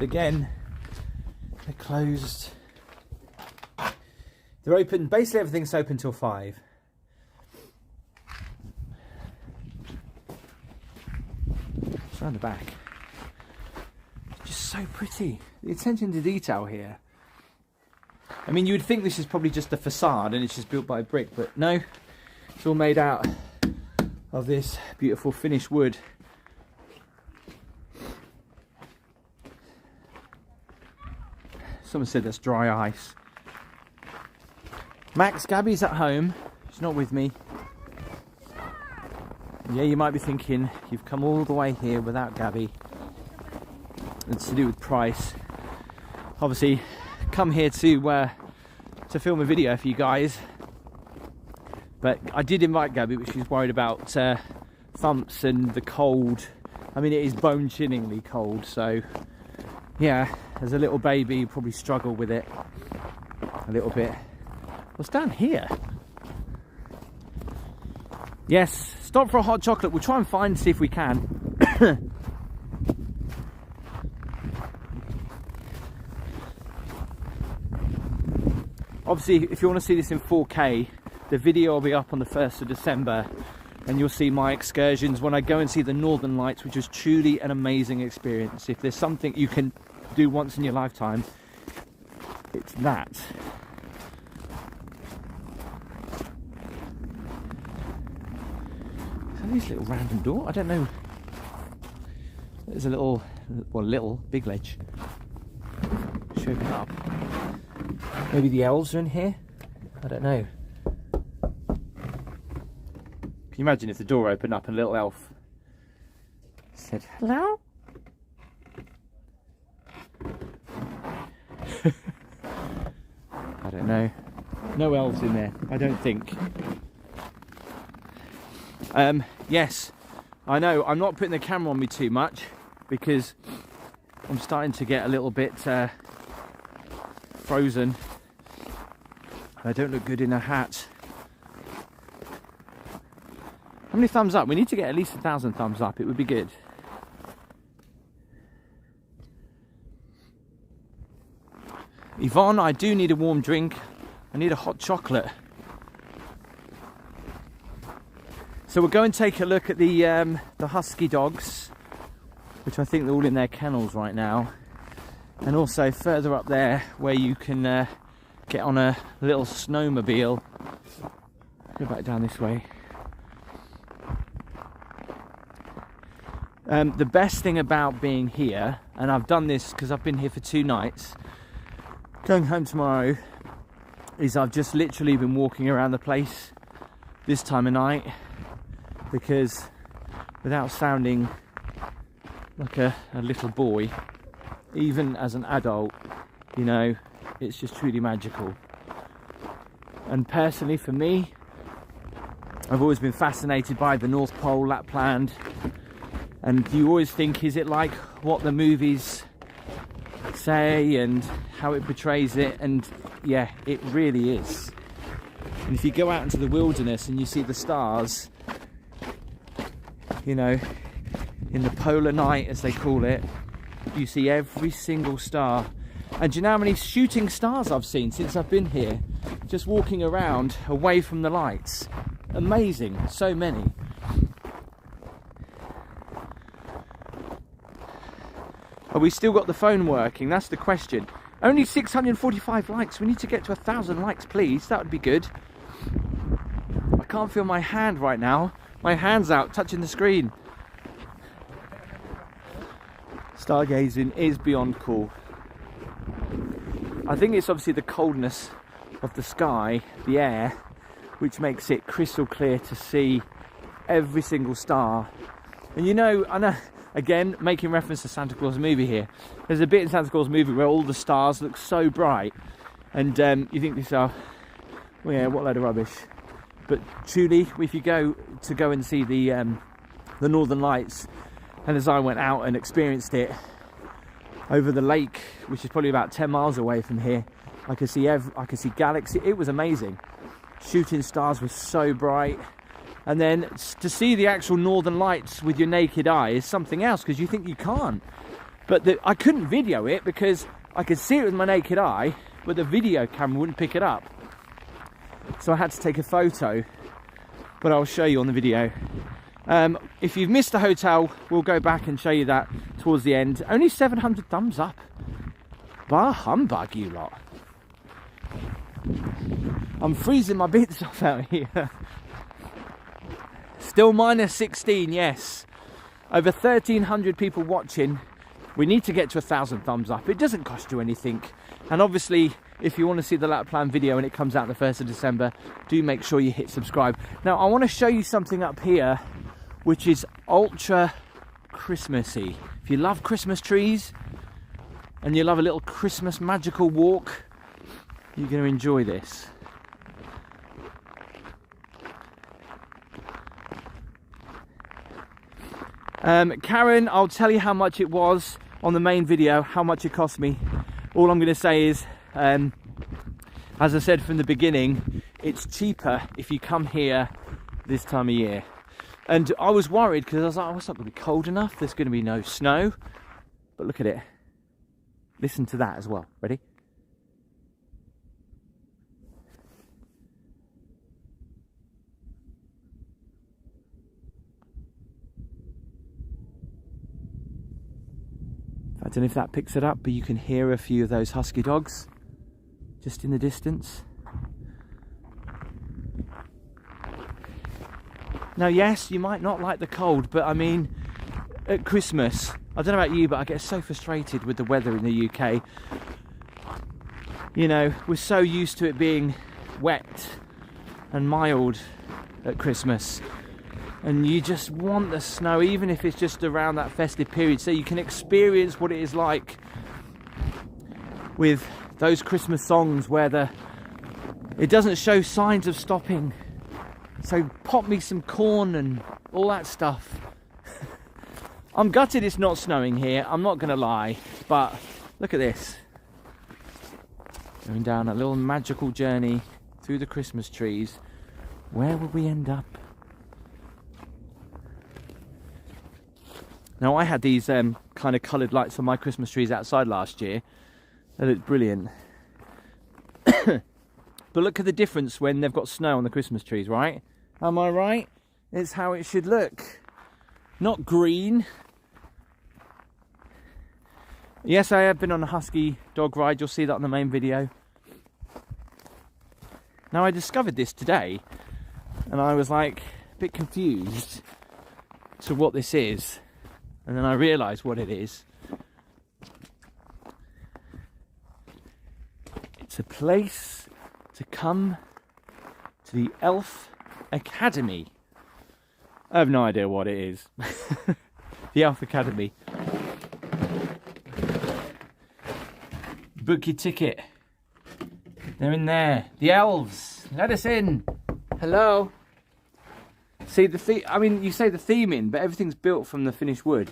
But again, they're closed. They're open, basically everything's open till 5. It's around the back. It's just so pretty. The attention to detail here. I mean, you would think this is probably just a facade and it's just built by brick, but no. It's all made out of this beautiful finished wood. Someone said that's dry ice. Max, Gabby's at home. She's not with me. Yeah, you might be thinking, you've come all the way here without Gabby. It's to do with price. Obviously, come here to film a video for you guys. But I did invite Gabby, but she's worried about thumps and the cold. I mean, it is bone-chillingly cold, so yeah, as a little baby, you probably struggle with it a little bit. What's down here? Yes, stop for a hot chocolate. We'll try and find, see if we can. Obviously, if you want to see this in 4K, the video will be up on the 1st of December, and you'll see my excursions when I go and see the Northern Lights, which is truly an amazing experience. If there's something you can do once in your lifetime, it's that. This little random door, I don't know. There's a little, well, big ledge. Should open up. Maybe the elves are in here? I don't know. Can you imagine if the door opened up and a little elf said, hello? I don't know. No elves in there, I don't think. Yes, I know, I'm not putting the camera on me too much because I'm starting to get a little bit frozen. I don't look good in a hat. How many thumbs up? We need to get at least 1,000 thumbs up, it would be good. Yvonne, I do need a warm drink. I need a hot chocolate. So we'll go and take a look at the husky dogs, which I think they're all in their kennels right now. And also further up there where you can get on a little snowmobile. Go back down this way. The best thing about being here, and I've done this because I've been here for 2 nights, going home tomorrow, is I've just literally been walking around the place this time of night, because without sounding like a little boy, even as an adult, you know, it's just truly magical. And personally for me, I've always been fascinated by the North Pole, Lapland, and you always think, is it like what the movies say and how it portrays it? And yeah, it really is. And if you go out into the wilderness and you see the stars, you know, in the polar night as they call it, you see every single star. And do you know how many shooting stars I've seen since I've been here, just walking around away from the lights? Amazing, so many. Have we still got the phone working? That's the question. Only 645 likes. We need to get to 1,000 likes, please. That would be good. I can't feel my hand right now. My hand's out touching the screen. Stargazing is beyond cool. I think it's obviously the coldness of the sky, the air, which makes it crystal clear to see every single star. And you know, I know, again, making reference to Santa Claus movie here, there's a bit in Santa Claus movie where all the stars look so bright, and you think to yourself, well, yeah, what a load of rubbish. But truly, if you go and see the Northern Lights, and as I went out and experienced it over the lake, which is probably about 10 miles away from here, I could see galaxy. It was amazing. Shooting stars were so bright. And then to see the actual Northern Lights with your naked eye is something else, because you think you can't But I couldn't video it because I could see it with my naked eye, but the video camera wouldn't pick it up. So I had to take a photo, but I'll show you on the video. If you've missed the hotel, we'll go back and show you that towards the end. Only 700 thumbs up. Bah humbug, you lot. I'm freezing my bits off out here. Still minus 16, yes. Over 1,300 people watching. We need to get to 1,000 thumbs up. It doesn't cost you anything. And obviously, if you want to see the Lapland video and it comes out the 1st of December, do make sure you hit subscribe. Now, I want to show you something up here, which is ultra Christmassy. If you love Christmas trees and you love a little Christmas magical walk, you're going to enjoy this. Karen, I'll tell you how much it was on the main video, how much it cost me. All I'm going to say is, as I said from the beginning, it's cheaper if you come here this time of year. And I was worried because I was like, oh, it's not going to be cold enough, there's going to be no snow. But look at it. Listen to that as well. Ready? I don't know if that picks it up, but you can hear a few of those husky dogs just in the distance. Now, yes, you might not like the cold, but I mean, at Christmas, I don't know about you, but I get so frustrated with the weather in the UK. You know, we're so used to it being wet and mild at Christmas. And you just want the snow, even if it's just around that festive period, so you can experience what it is like with those Christmas songs where it doesn't show signs of stopping. So pop me some corn and all that stuff. I'm gutted it's not snowing here, I'm not gonna lie, but look at this. Going down a little magical journey through the Christmas trees. Where will we end up? Now, I had these kind of coloured lights on my Christmas trees outside last year. They looked brilliant. But look at the difference when they've got snow on the Christmas trees, right? Am I right? It's how it should look. Not green. Yes, I have been on a husky dog ride. You'll see that on the main video. Now, I discovered this today, and I was like a bit confused to what this is. And then I realised what it is. It's a place to come to the Elf Academy. I have no idea what it is. The Elf Academy. Book your ticket. They're in there. The elves. Let us in. Hello. See, you say the theme in, but everything's built from the finished wood.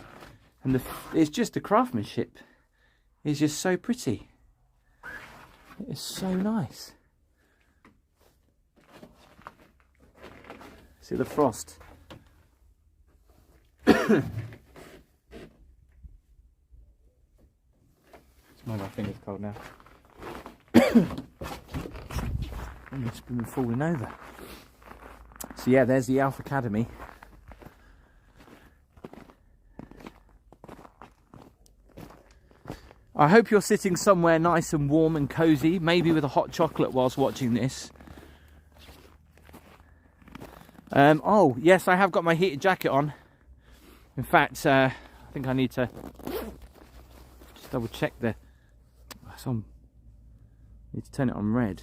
And it's just the craftsmanship. It's just so pretty. It's so nice. See the frost. My finger's cold now. I'm just been falling over. So yeah, there's the Elf Academy. I hope you're sitting somewhere nice and warm and cosy, maybe with a hot chocolate whilst watching this. Oh, yes, I have got my heated jacket on. In fact, I think I need to just double check it's on. Need to turn it on red.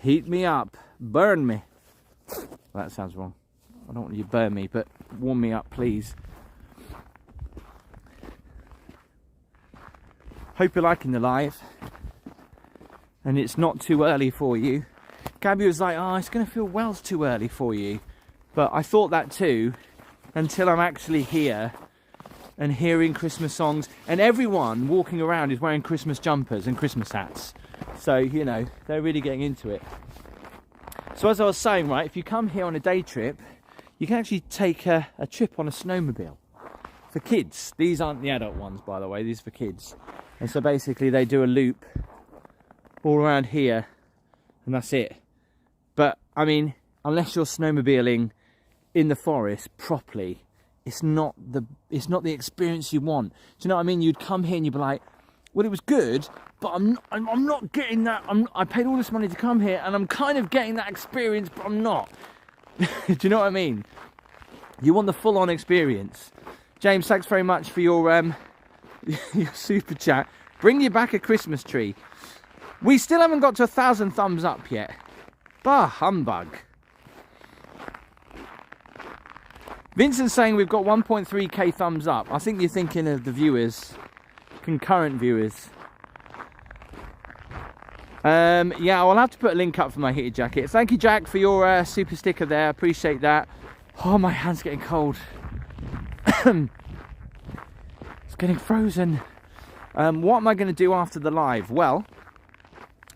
Heat me up, burn me. Well, that sounds wrong. I don't want you to burn me, but warm me up, please. Hope you're liking the live. And it's not too early for you. Gabby was like, oh, it's going to feel well too early for you. But I thought that too, until I'm actually here and hearing Christmas songs. And everyone walking around is wearing Christmas jumpers and Christmas hats. So, you know, they're really getting into it. So as I was saying, right, if you come here on a day trip, you can actually take a trip on a snowmobile for kids. These aren't the adult ones, by the way. These are for kids. And so basically they do a loop all around here, and that's it. But I mean, unless you're snowmobiling in the forest properly, it's not the experience you want. Do you know what I mean? You'd come here and you'd be like, well, it was good, but I'm not getting that. I paid all this money to come here, and I'm kind of getting that experience, but I'm not. Do you know what I mean? You want the full-on experience. James, thanks very much for your your super chat. Bring you back a Christmas tree. We still haven't got to 1,000 thumbs up yet. Bah, humbug. Vincent's saying we've got 1.3k thumbs up. I think you're thinking of the viewers, concurrent viewers. Yeah, I'll have to put a link up for my heated jacket. Thank you, Jack, for your super sticker there. Appreciate that. Oh, my hand's getting cold. It's getting frozen. What am I going to do after the live? Well,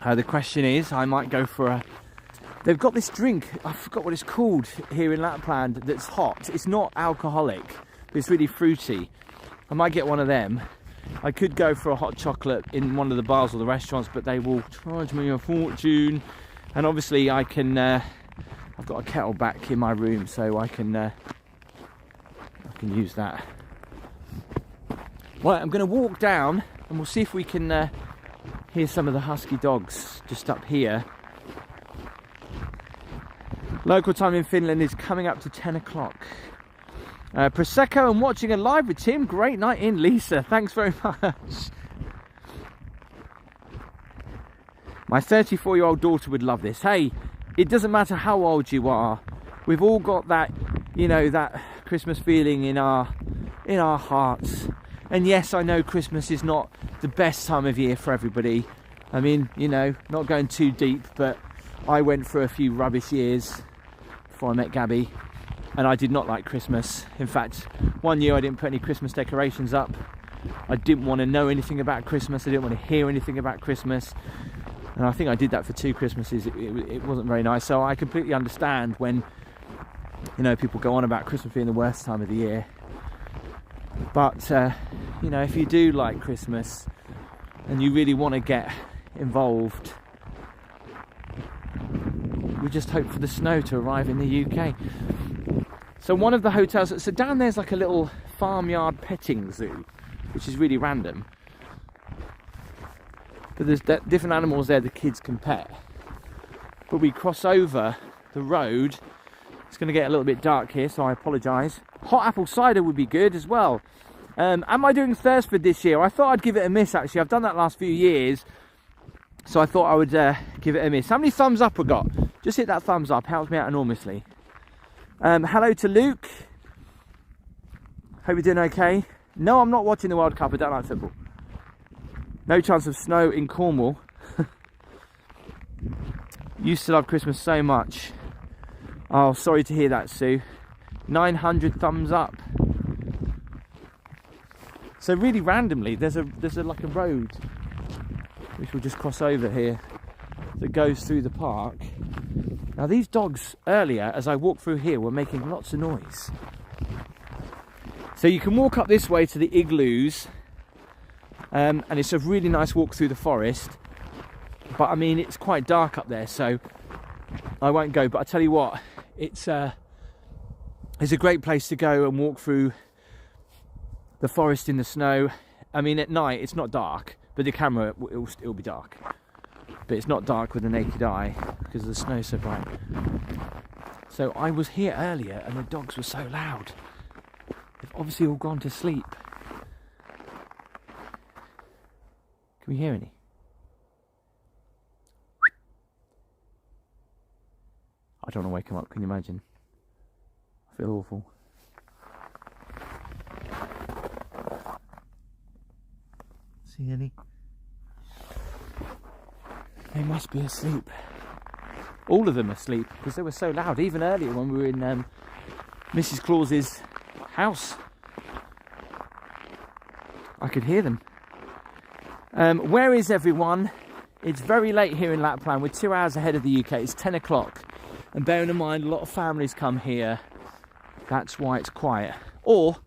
the question is, I might go for a... They've got this drink, I forgot what it's called here in Lapland, that's hot. It's not alcoholic, but it's really fruity. I might get one of them. I could go for a hot chocolate in one of the bars or the restaurants, but they will charge me a fortune. And obviously I can, I've got a kettle back in my room, so I can use that. Right, I'm going to walk down and we'll see if we can hear some of the husky dogs just up here. Local time in Finland is coming up to 10 o'clock. Prosecco and watching a live with Tim. Great night in, Lisa. Thanks very much. My 34-year-old daughter would love this. Hey, it doesn't matter how old you are. We've all got that, you know, that Christmas feeling in our hearts. And yes, I know Christmas is not the best time of year for everybody. I mean, you know, not going too deep, but I went through a few rubbish years before I met Gabby, and I did not like Christmas. In fact, one year I didn't put any Christmas decorations up. I didn't want to know anything about Christmas. I didn't want to hear anything about Christmas. And I think I did that for 2 Christmases. It wasn't very nice. So I completely understand when, you know, people go on about Christmas being the worst time of the year. But, you know, if you do like Christmas and you really want to get involved, we just hope for the snow to arrive in the UK. So one of the hotels, so down there's like a little farmyard petting zoo, which is really random. But there's different animals there the kids can pet. But we cross over the road. It's going to get a little bit dark here, so I apologise. Hot apple cider would be good as well. Am I doing Thursford this year? I thought I'd give it a miss, actually. I've done that last few years, so I thought I would give it a miss. How many thumbs up I got? Just hit that thumbs up, helps me out enormously. Hello to Luke. Hope you're doing okay. No, I'm not watching the World Cup. I don't like football. No chance of snow in Cornwall. Used to love Christmas so much. Oh, sorry to hear that, Sue. 900 thumbs up. So really randomly, there's like a road which we'll just cross over here that goes through the park. Now these dogs earlier, as I walked through here, were making lots of noise. So you can walk up this way to the igloos, and it's a really nice walk through the forest. But I mean, it's quite dark up there, so I won't go. But I tell you what, it's a great place to go and walk through the forest in the snow. I mean, at night it's not dark, but the camera it'll be dark. But it's not dark with the naked eye because the snow's so bright. So I was here earlier and the dogs were so loud. They've obviously all gone to sleep. Can we hear any? I don't want to wake them up, can you imagine? I feel awful. See any? They must be asleep. All of them asleep because they were so loud. Even earlier when we were in Mrs. Claus's house, I could hear them. Where is everyone? It's very late here in Lapland. We're 2 hours ahead of the UK. It's 10 o'clock. And bearing in mind, a lot of families come here. That's why it's quiet. Or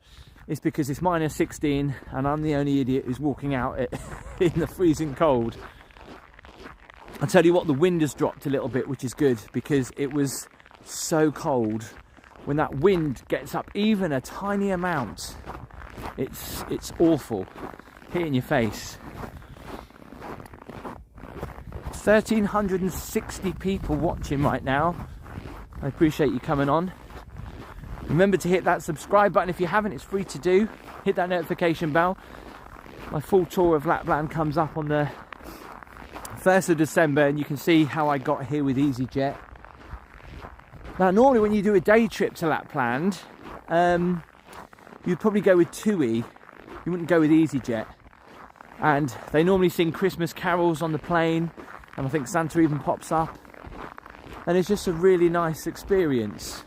it's because it's minus 16 and I'm the only idiot who's walking out in the freezing cold. I tell you what, the wind has dropped a little bit, which is good, because it was so cold. When that wind gets up even a tiny amount, it's awful, hitting your face. 1,360 people watching right now. I appreciate you coming on. Remember to hit that subscribe button if you haven't, it's free to do. Hit that notification bell. My full tour of Lapland comes up on the 1st of December, and you can see how I got here with EasyJet. Now, normally when you do a day trip to Lapland, you'd probably go with TUI. You wouldn't go with EasyJet. And they normally sing Christmas carols on the plane, and I think Santa even pops up. And it's just a really nice experience.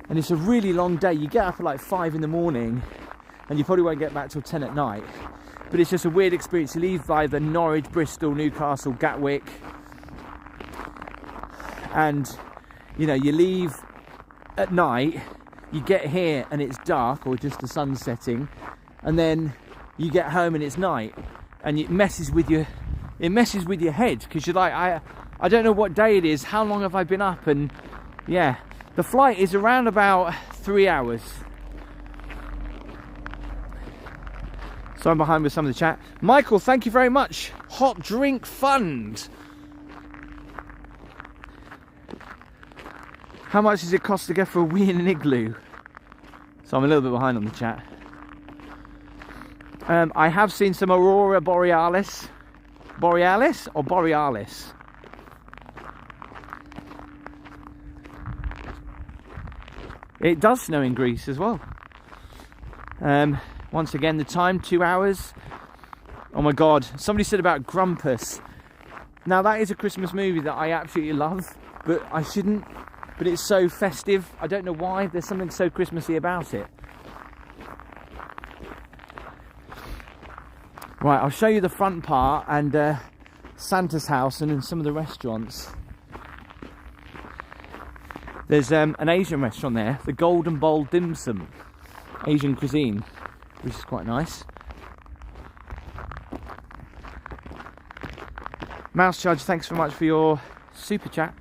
And it's a really long day. You get up at like 5 in the morning, and you probably won't get back till 10 at night. But it's just a weird experience. You leave by the Norwich, Bristol, Newcastle, Gatwick, and you know, you leave at night, you get here and it's dark or just the sun setting, and then you get home and it's night, and it messes with your head, because you're like, I don't know what day it is, how long have I been up? And yeah, the flight is around about 3 hours. So I'm behind with some of the chat. Michael, thank you very much. Hot drink fund. How much does it cost to go for a wee in an igloo? So I'm a little bit behind on the chat. I have seen some Aurora Borealis. Borealis or Borealis? It does snow in Greece as well. Once again, the time, 2 hours. Oh my God, somebody said about Grumpus. Now that is a Christmas movie that I absolutely love, but I shouldn't. But it's so festive. I don't know why. There's something so Christmassy about it. Right, I'll show you the front part and Santa's house and some of the restaurants. There's an Asian restaurant there, the Golden Bowl Dim Sum, Asian cuisine, which is quite nice. Mouse Charge, thanks very much for your super chat.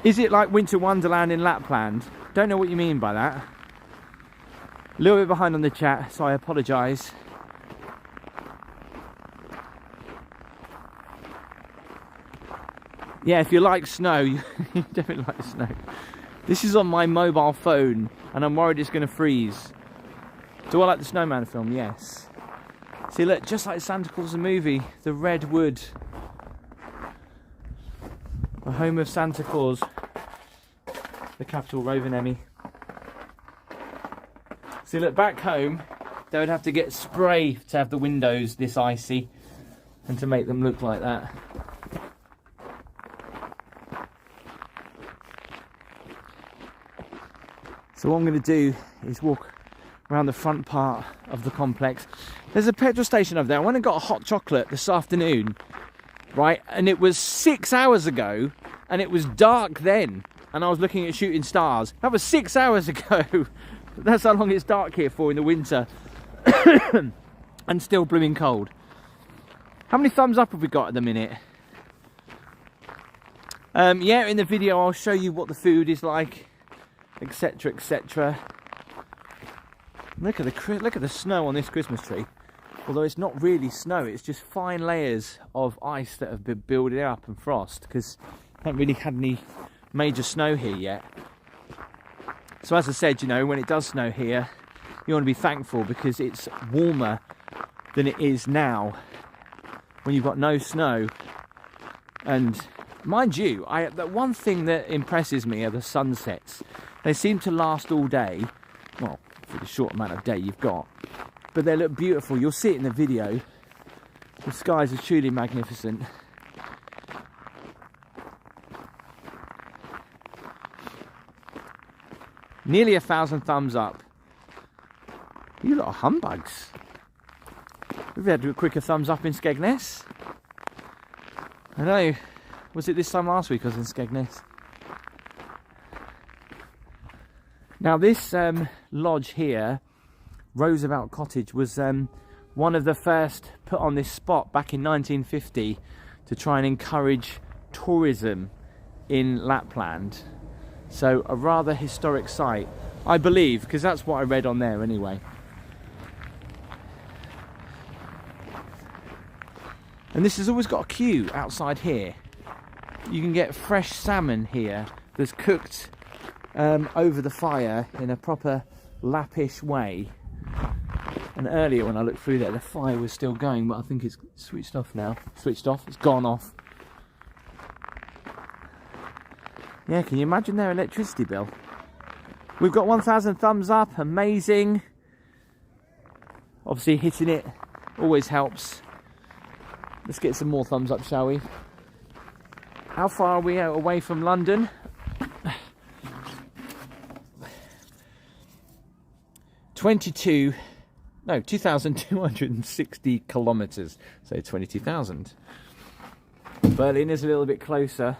Is it like Winter Wonderland in Lapland? Don't know what you mean by that. A little bit behind on the chat, so I apologise. Yeah, if you like snow, you definitely like snow. This is on my mobile phone, and I'm worried it's going to freeze. Do I like the Snowman film? Yes. See, look, just like Santa Claus the movie, the Red Wood. The home of Santa Claus. The capital, Rovaniemi. See, look, back home, they would have to get spray to have the windows this icy and to make them look like that. So what I'm going to do is walk around the front part of the complex. There's a petrol station over there. I went and got a hot chocolate this afternoon, right? And it was 6 hours ago, and it was dark then, and I was looking at shooting stars. That was 6 hours ago. That's how long it's dark here for in the winter. And still blooming cold. How many thumbs up have we got at the minute? Yeah, in the video I'll show you what the food is like, etc, etc. Look at the snow on this Christmas tree. Although it's not really snow, it's just fine layers of ice that have been building up and frost, because I haven't really had any major snow here yet. So as I said, you know, when it does snow here, you want to be thankful, because it's warmer than it is now when you've got no snow. And mind you, the one thing that impresses me are the sunsets. They seem to last all day, well, for the short amount of day you've got, but they look beautiful. You'll see it in the video. The skies are truly magnificent. Nearly 1,000 thumbs up. You lot of humbugs. We've had a quicker thumbs up in Skegness. I know. Was it this time last week I was in Skegness? Now this lodge here, Roosevelt Cottage, was one of the first put on this spot back in 1950 to try and encourage tourism in Lapland. So a rather historic site, I believe, because that's what I read on there anyway. And this has always got a queue outside here. You can get fresh salmon here that's cooked over the fire in a proper Lappish way. And earlier when I looked through there, the fire was still going, but I think it's switched off now. Switched off, it's gone off. Yeah, can you imagine their electricity bill? We've got 1,000 thumbs up, amazing. Obviously hitting it always helps. Let's get some more thumbs up, shall we? How far are we away from London? 2,260 kilometres, so 22,000. Berlin is a little bit closer.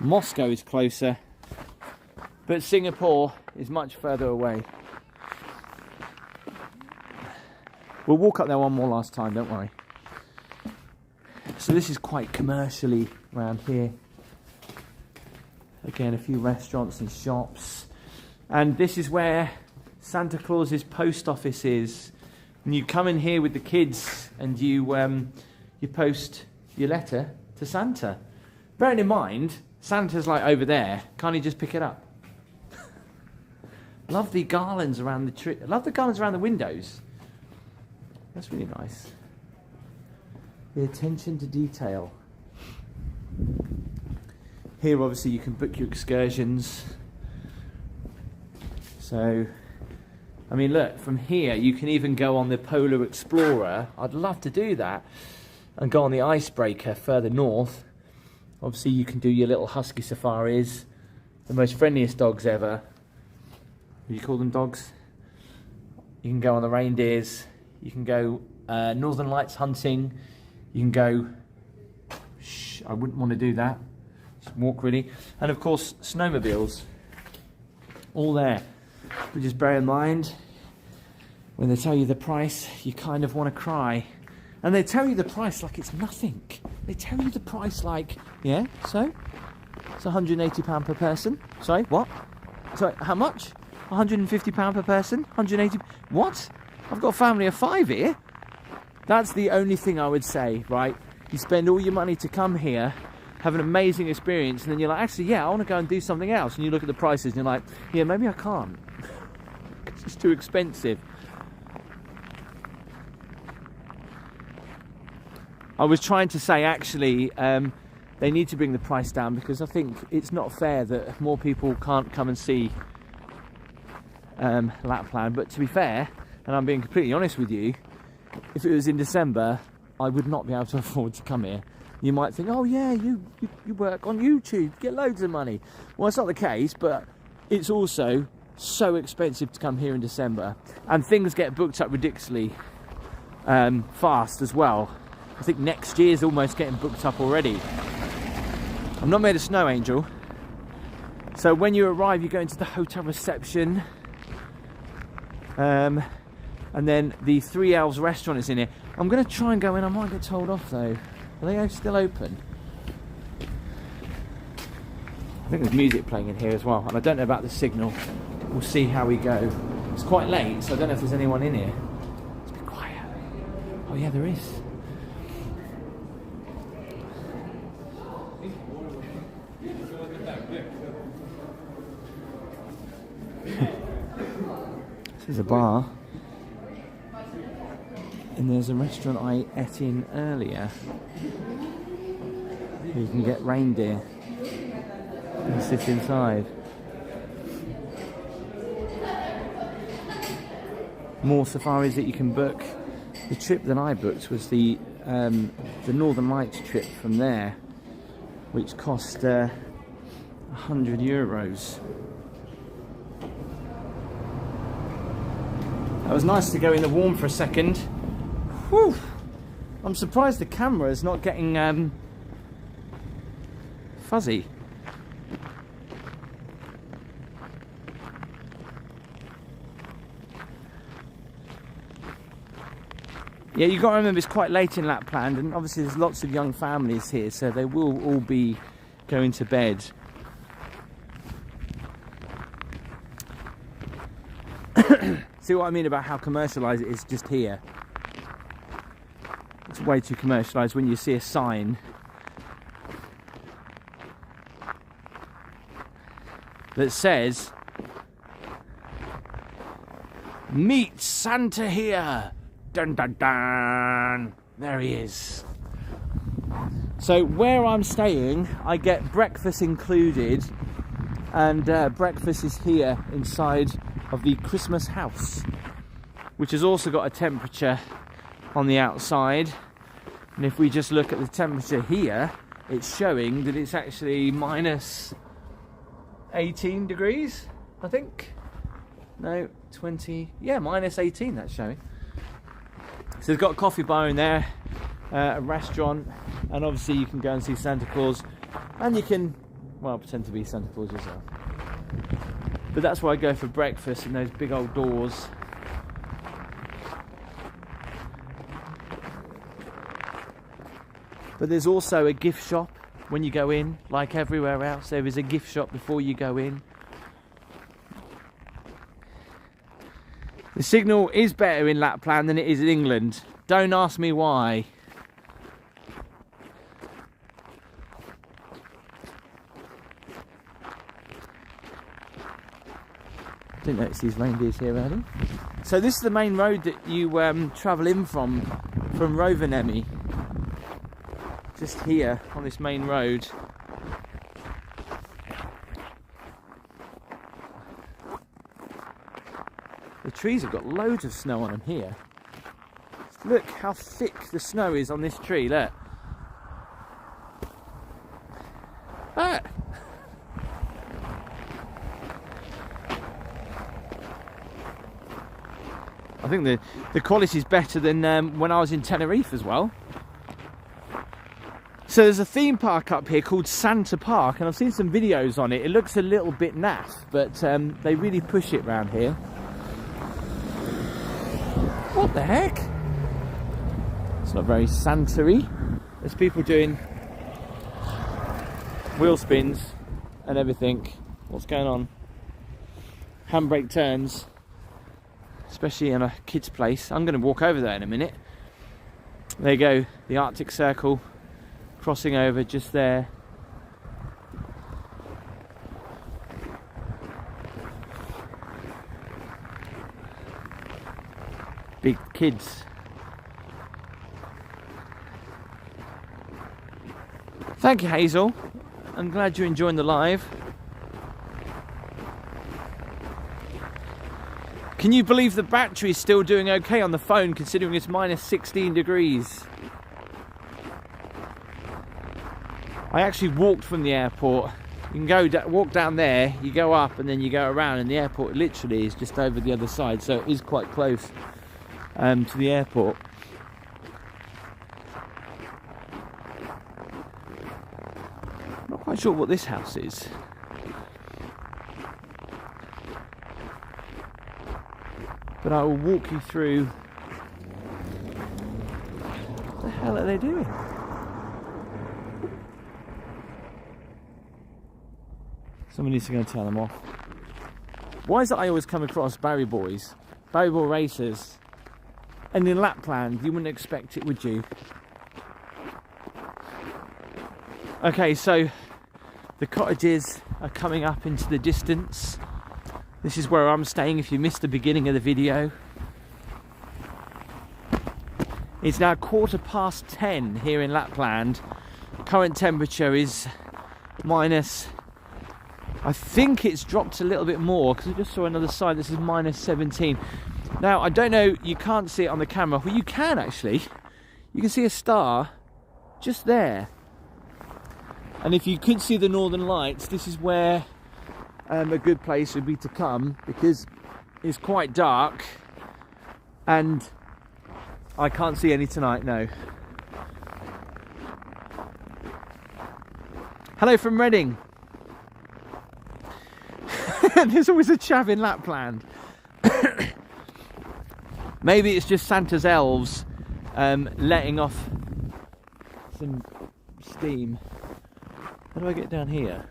Moscow is closer, but Singapore is much further away. We'll walk up there one more last time, don't worry. So this is quite commercially around here. Again, a few restaurants and shops. And this is where Santa Claus's post office is. And you come in here with the kids and you post your letter to Santa. Bearing in mind, Santa's like over there. Can't he just pick it up? Love the garlands around the tree. Love the garlands around the windows. That's really nice. The attention to detail. Here obviously you can book your excursions. So, I mean look, from here you can even go on the Polar Explorer. I'd love to do that. And go on the Icebreaker further north. Obviously you can do your little husky safaris. The most friendliest dogs ever. What do you call them, dogs? You can go on the reindeers. You can go Northern Lights hunting. You can go... Shh, I wouldn't want to do that. Just walk really. And of course, snowmobiles. All there. But just bear in mind, when they tell you the price, you kind of want to cry. And they tell you the price like it's nothing. They tell you the price like, yeah, so? It's £180 per person. Sorry, what? Sorry, how much? £150 per person? 180? What? I've got a family of 5 here. That's the only thing I would say, right? You spend all your money to come here, have an amazing experience, and then you're like, actually, yeah, I want to go and do something else. And you look at the prices and you're like, yeah, maybe I can't. It's too expensive. I was trying to say, actually, they need to bring the price down because I think it's not fair that more people can't come and see Lapland. But to be fair, and I'm being completely honest with you, if it was in December, I would not be able to afford to come here. You might think, oh yeah, you work on YouTube, get loads of money. Well, it's not the case, but it's also so expensive to come here in December. And things get booked up ridiculously fast as well. I think next year's almost getting booked up already. I'm not made of snow angel. So when you arrive, you go into the hotel reception. And then the Three Elves restaurant is in here. I'm going to try and go in. I might get told off though. Are they still open? I think there's music playing in here as well. And I don't know about the signal. We'll see how we go. It's quite late, so I don't know if there's anyone in here. Let's be quiet. Oh yeah, there is. This is a bar. And there's a restaurant I ate in earlier. You can get reindeer and sit inside. More safaris that you can book. The trip that I booked was the Northern Lights trip from there, which cost €100. That was nice to go in the warm for a second. Whew. I'm surprised the camera is not getting fuzzy. Yeah, you've got to remember it's quite late in Lapland, and obviously there's lots of young families here, so they will all be going to bed. See what I mean about how commercialised it is just here? It's way too commercialised when you see a sign that says, "Meet Santa here." Dun dun dun. There he is. So where I'm staying, I get breakfast included, and breakfast is here inside of the Christmas house, which has also got a temperature on the outside. And if we just look at the temperature here, it's showing that it's actually minus 18 degrees, I think. No, 20. Yeah, minus 18, that's showing. So they've got a coffee bar in there, a restaurant, and obviously you can go and see Santa Claus, and you can, well, pretend to be Santa Claus yourself. But that's where I go for breakfast, in those big old doors. But there's also a gift shop when you go in, like everywhere else. There is a gift shop before you go in. The signal is better in Lapland than it is in England. Don't ask me why. Didn't notice these reindeers here earlier. So this is the main road that you travel in from Rovaniemi. Just here on this main road. The trees have got loads of snow on them here. Look how thick the snow is on this tree, look. Ah. I think the quality is better than when I was in Tenerife as well. So there's a theme park up here called Santa Park, and I've seen some videos on it. It looks a little bit naff, but they really push it around here. What the heck? It's not very Santa-y. There's people doing wheel spins and everything. What's going on? Handbrake turns, especially in a kid's place. I'm going to walk over there in a minute. There you go, the Arctic Circle crossing over just there. Big kids. Thank you, Hazel. I'm glad you're enjoying the live. Can you believe the battery's still doing okay on the phone considering it's minus 16 degrees? I actually walked from the airport. You can go walk down there, you go up and then you go around, and the airport literally is just over the other side, so it is quite close to the airport. Not quite sure what this house is. But I will walk you through. What the hell are they doing? Somebody needs to go and tell them off. Why is it I always come across Barry boys, Barry boy racers, and in Lapland you wouldn't expect it, would you? Okay, so the cottages are coming up into the distance. This is where I'm staying if you missed the beginning of the video. It's now 10:15 here in Lapland. Current temperature is minus, I think it's dropped a little bit more because I just saw another sign that says minus 17. Now, I don't know, you can't see it on the camera. Well, you can actually. You can see a star just there. And if you could see the northern lights, this is where a good place would be to come, because it's quite dark and I can't see any tonight, no. Hello from Reading. There's always a chav in Lapland. Maybe it's just Santa's elves letting off some steam. How do I get down here?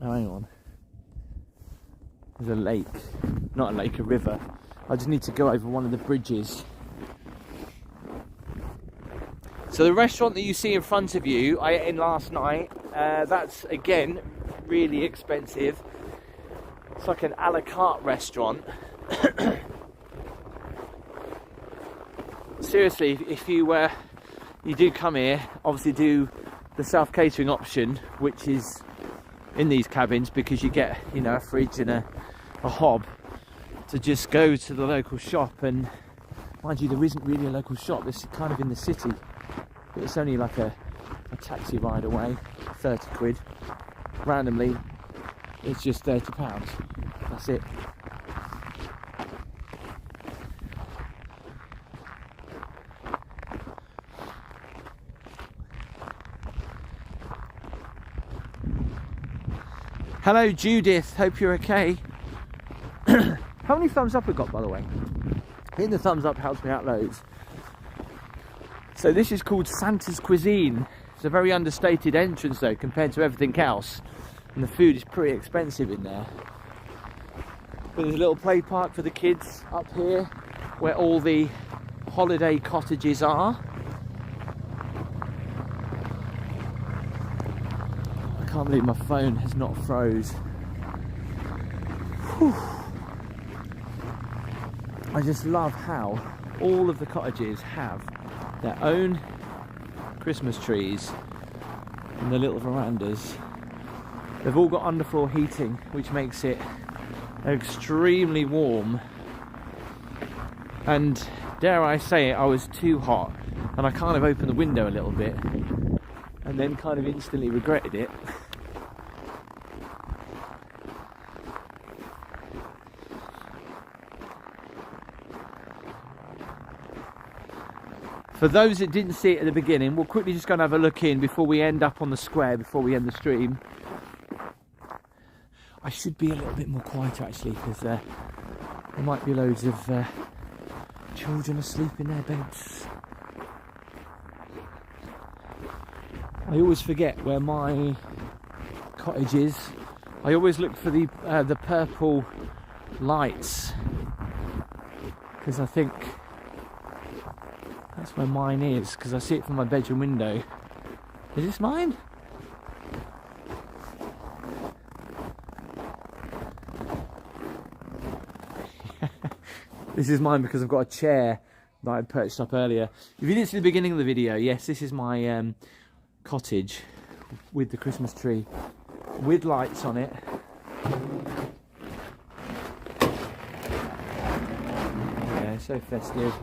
Oh, hang on. There's a lake. Not a lake, a river. I just need to go over one of the bridges. So the restaurant that you see in front of you, I ate in last night. That's, again, really expensive. It's like an a la carte restaurant. Seriously, if you do come here, obviously do the self-catering option, which is in these cabins, because you get, you know, a fridge and a hob to just go to the local shop. And mind you, there isn't really a local shop. This is kind of in the city, but it's only like a taxi ride away, 30 quid. Randomly, it's just £30. That's it. Hello Judith, hope you're okay. How many thumbs up we got, by the way? Hitting the thumbs up helps me out loads. So this is called Santa's Cuisine. It's a very understated entrance though compared to everything else, and the food is pretty expensive in there. But there's a little play park for the kids up here where all the holiday cottages are. I can't believe my phone has not froze. Whew. I just love how all of the cottages have their own Christmas trees and the little verandas. They've all got underfloor heating, which makes it extremely warm. And dare I say it, I was too hot and I kind of opened the window a little bit and then kind of instantly regretted it. For those that didn't see it at the beginning, we'll quickly just go and have a look in before we end up on the square, before we end the stream. I should be a little bit more quiet actually, because there might be loads of children asleep in their beds. I always forget where my cottage is. I always look for the purple lights, because I think that's where mine is, because I see it from my bedroom window. Is this mine? This is mine because I've got a chair that I perched up earlier. If you didn't see the beginning of the video, yes, this is my cottage with the Christmas tree, with lights on it. Yeah, so festive.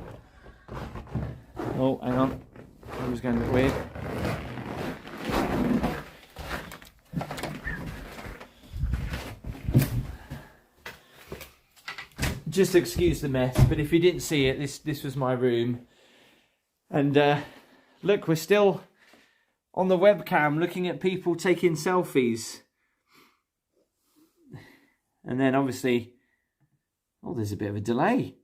Oh, hang on. It was going a bit weird. Just excuse the mess, but if you didn't see it, this was my room. And look, we're still on the webcam looking at people taking selfies. And then obviously, oh, there's a bit of a delay.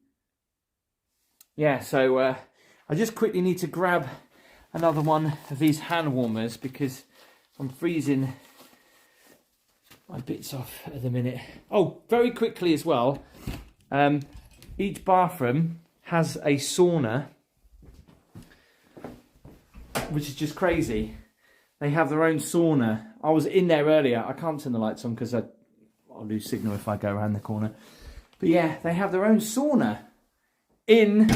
Yeah, so I just quickly need to grab another one of these hand warmers because I'm freezing my bits off at the minute. Oh, very quickly as well, each bathroom has a sauna, which is just crazy. They have their own sauna. I was in there earlier. I can't turn the lights on because I'll lose signal if I go around the corner. But yeah, they have their own sauna in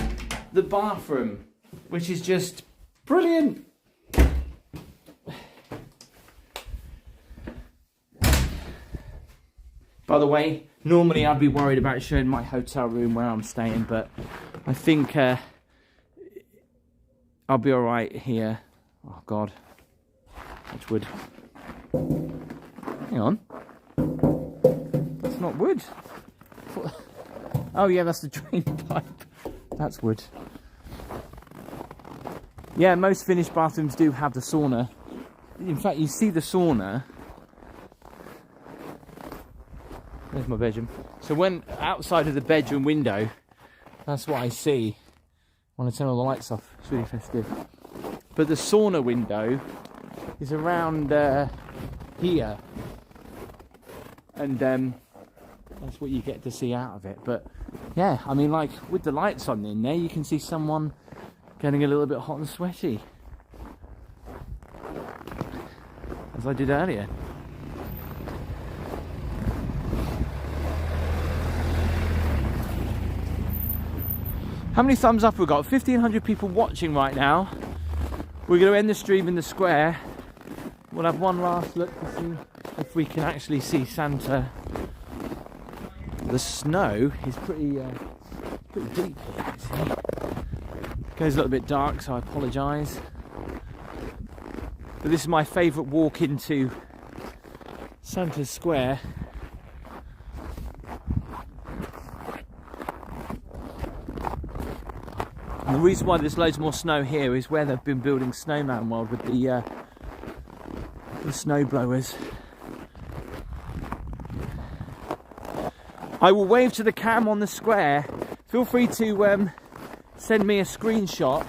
the bathroom, which is just brilliant. By the way, normally I'd be worried about showing my hotel room where I'm staying, but I think I'll be alright here. Oh God, that's wood. Hang on, that's not wood. Oh yeah, that's the drain pipe. That's wood. Yeah, most finished bathrooms do have the sauna. In fact, you see the sauna There's my bedroom. So when outside of the bedroom window, that's what I see when I turn all the lights off. It's really festive. But the sauna window is around here, and that's what you get to see out of it. But yeah, I mean, like with the lights on in there, you can see someone getting a little bit hot and sweaty, as I did earlier. How many thumbs up we've got? 1,500 people watching right now. We're going to end the stream in the square. We'll have one last look to see if we can actually see Santa. The snow is pretty deep here, actually. It goes a little bit dark, so I apologise. But this is my favourite walk into Santa's Square. And the reason why there's loads more snow here is where they've been building Snowman World with the snow blowers. I will wave to the cam on the square. Feel free to send me a screenshot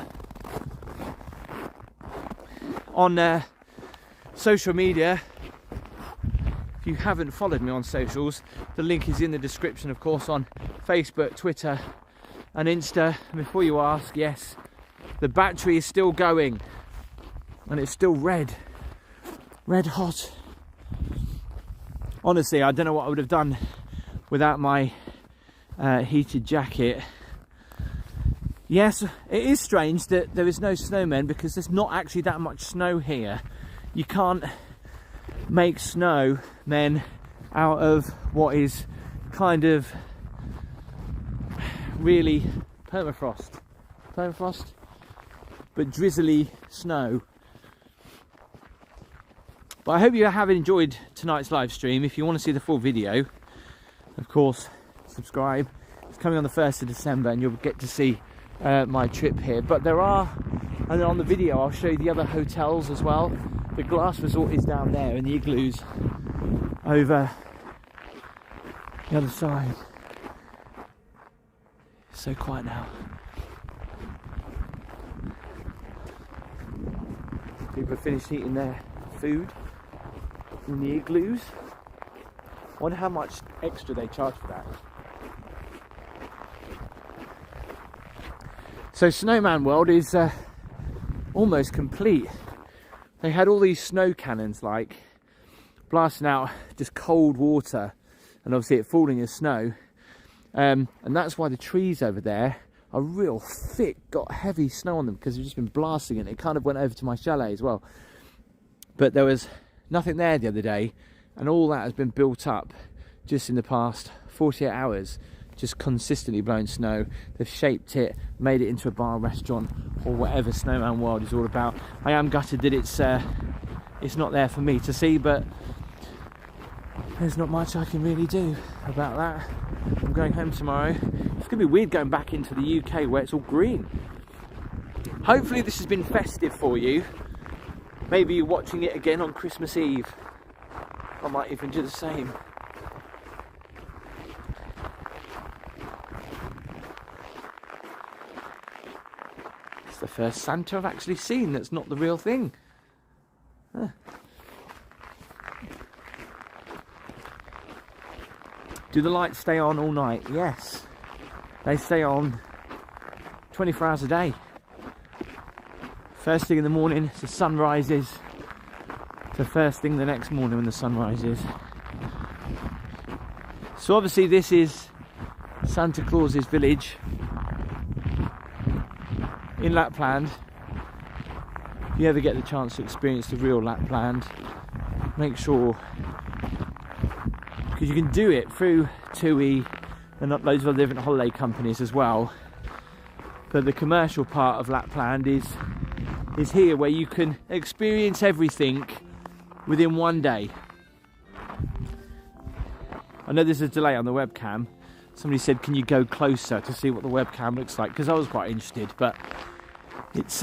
on social media. If you haven't followed me on socials, the link is in the description, of course, on Facebook, Twitter and Insta. And before you ask, yes, the battery is still going and it's still red hot. Honestly, I don't know what I would have done without my heated jacket. Yes, it is strange that there is no snowmen because there's not actually that much snow here. You can't make snowmen out of what is kind of really permafrost, but drizzly snow. But I hope you have enjoyed tonight's live stream. If you want to see the full video, of course, subscribe. It's coming on the 1st of December and you'll get to see my trip here. But there are, and on the video I'll show you the other hotels as well. The Glass Resort is down there and the igloos over the other side. It's so quiet now. People have finished eating their food in the igloos. I wonder how much extra they charge for that. So Snowman World is almost complete. They had all these snow cannons like blasting out just cold water and obviously it falling as snow. And that's why the trees over there are real thick, got heavy snow on them because they've just been blasting it. It kind of went over to my chalet as well. But there was nothing there the other day and all that has been built up just in the past 48 hours. Just consistently blowing snow. They've shaped it, made it into a bar, restaurant, or whatever Snowman World is all about. I am gutted that it's not there for me to see, but there's not much I can really do about that. I'm going home tomorrow. It's gonna be weird going back into the UK where it's all green. Hopefully this has been festive for you. Maybe you're watching it again on Christmas Eve. I might even do the same. The first Santa I've actually seen that's not the real thing. Huh. Do the lights stay on all night? Yes, they stay on 24 hours a day. First thing in the morning, the sun rises, to first thing the next morning when the sun rises. So obviously this is Santa Claus's Village in Lapland. If you ever get the chance to experience the real Lapland, make sure, because you can do it through TUI and loads of other different holiday companies as well, but the commercial part of Lapland is here, where you can experience everything within one day. I know there's a delay on the webcam. Somebody said, can you go closer to see what the webcam looks like, because I was quite interested, but it's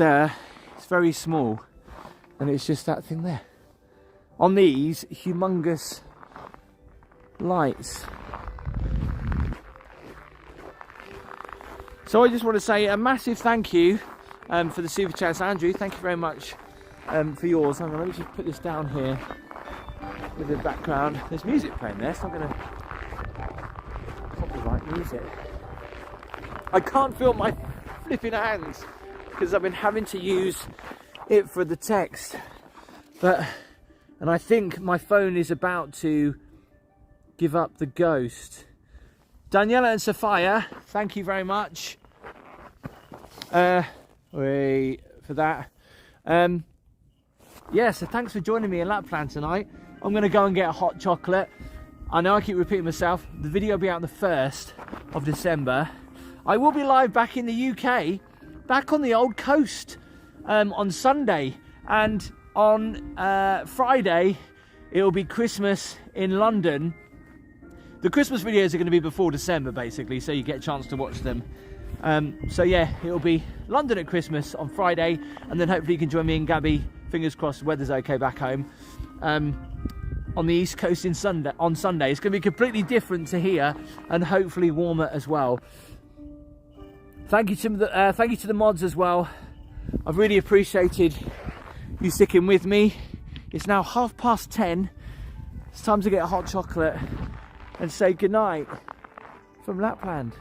very small and it's just that thing there. On these humongous lights, So I just want to say a massive thank you for the super chats, Andrew. Thank you very much for yours. Hang on, let me just put this down here with the background. There's music playing there, so I'm going to copyright music. I can't feel my flipping hands because I've been having to use it for the text. And I think my phone is about to give up the ghost. Daniela and Sophia, thank you very much for that. Yeah, so thanks for joining me in Lapland tonight. I'm going to go and get a hot chocolate. I know I keep repeating myself. The video will be out the 1st of December. I will be live back in the UK, back on the old coast on Sunday. And on Friday, it will be Christmas in London. The Christmas videos are going to be before December, basically, so you get a chance to watch them. So yeah, it will be London at Christmas on Friday, and then hopefully you can join me and Gabby. Fingers crossed the weather's okay back home. On the East Coast on Sunday. It's going to be completely different to here, and hopefully warmer as well. Thank you to the mods as well. I've really appreciated you sticking with me. It's now 10:30. It's time to get a hot chocolate and say goodnight from Lapland.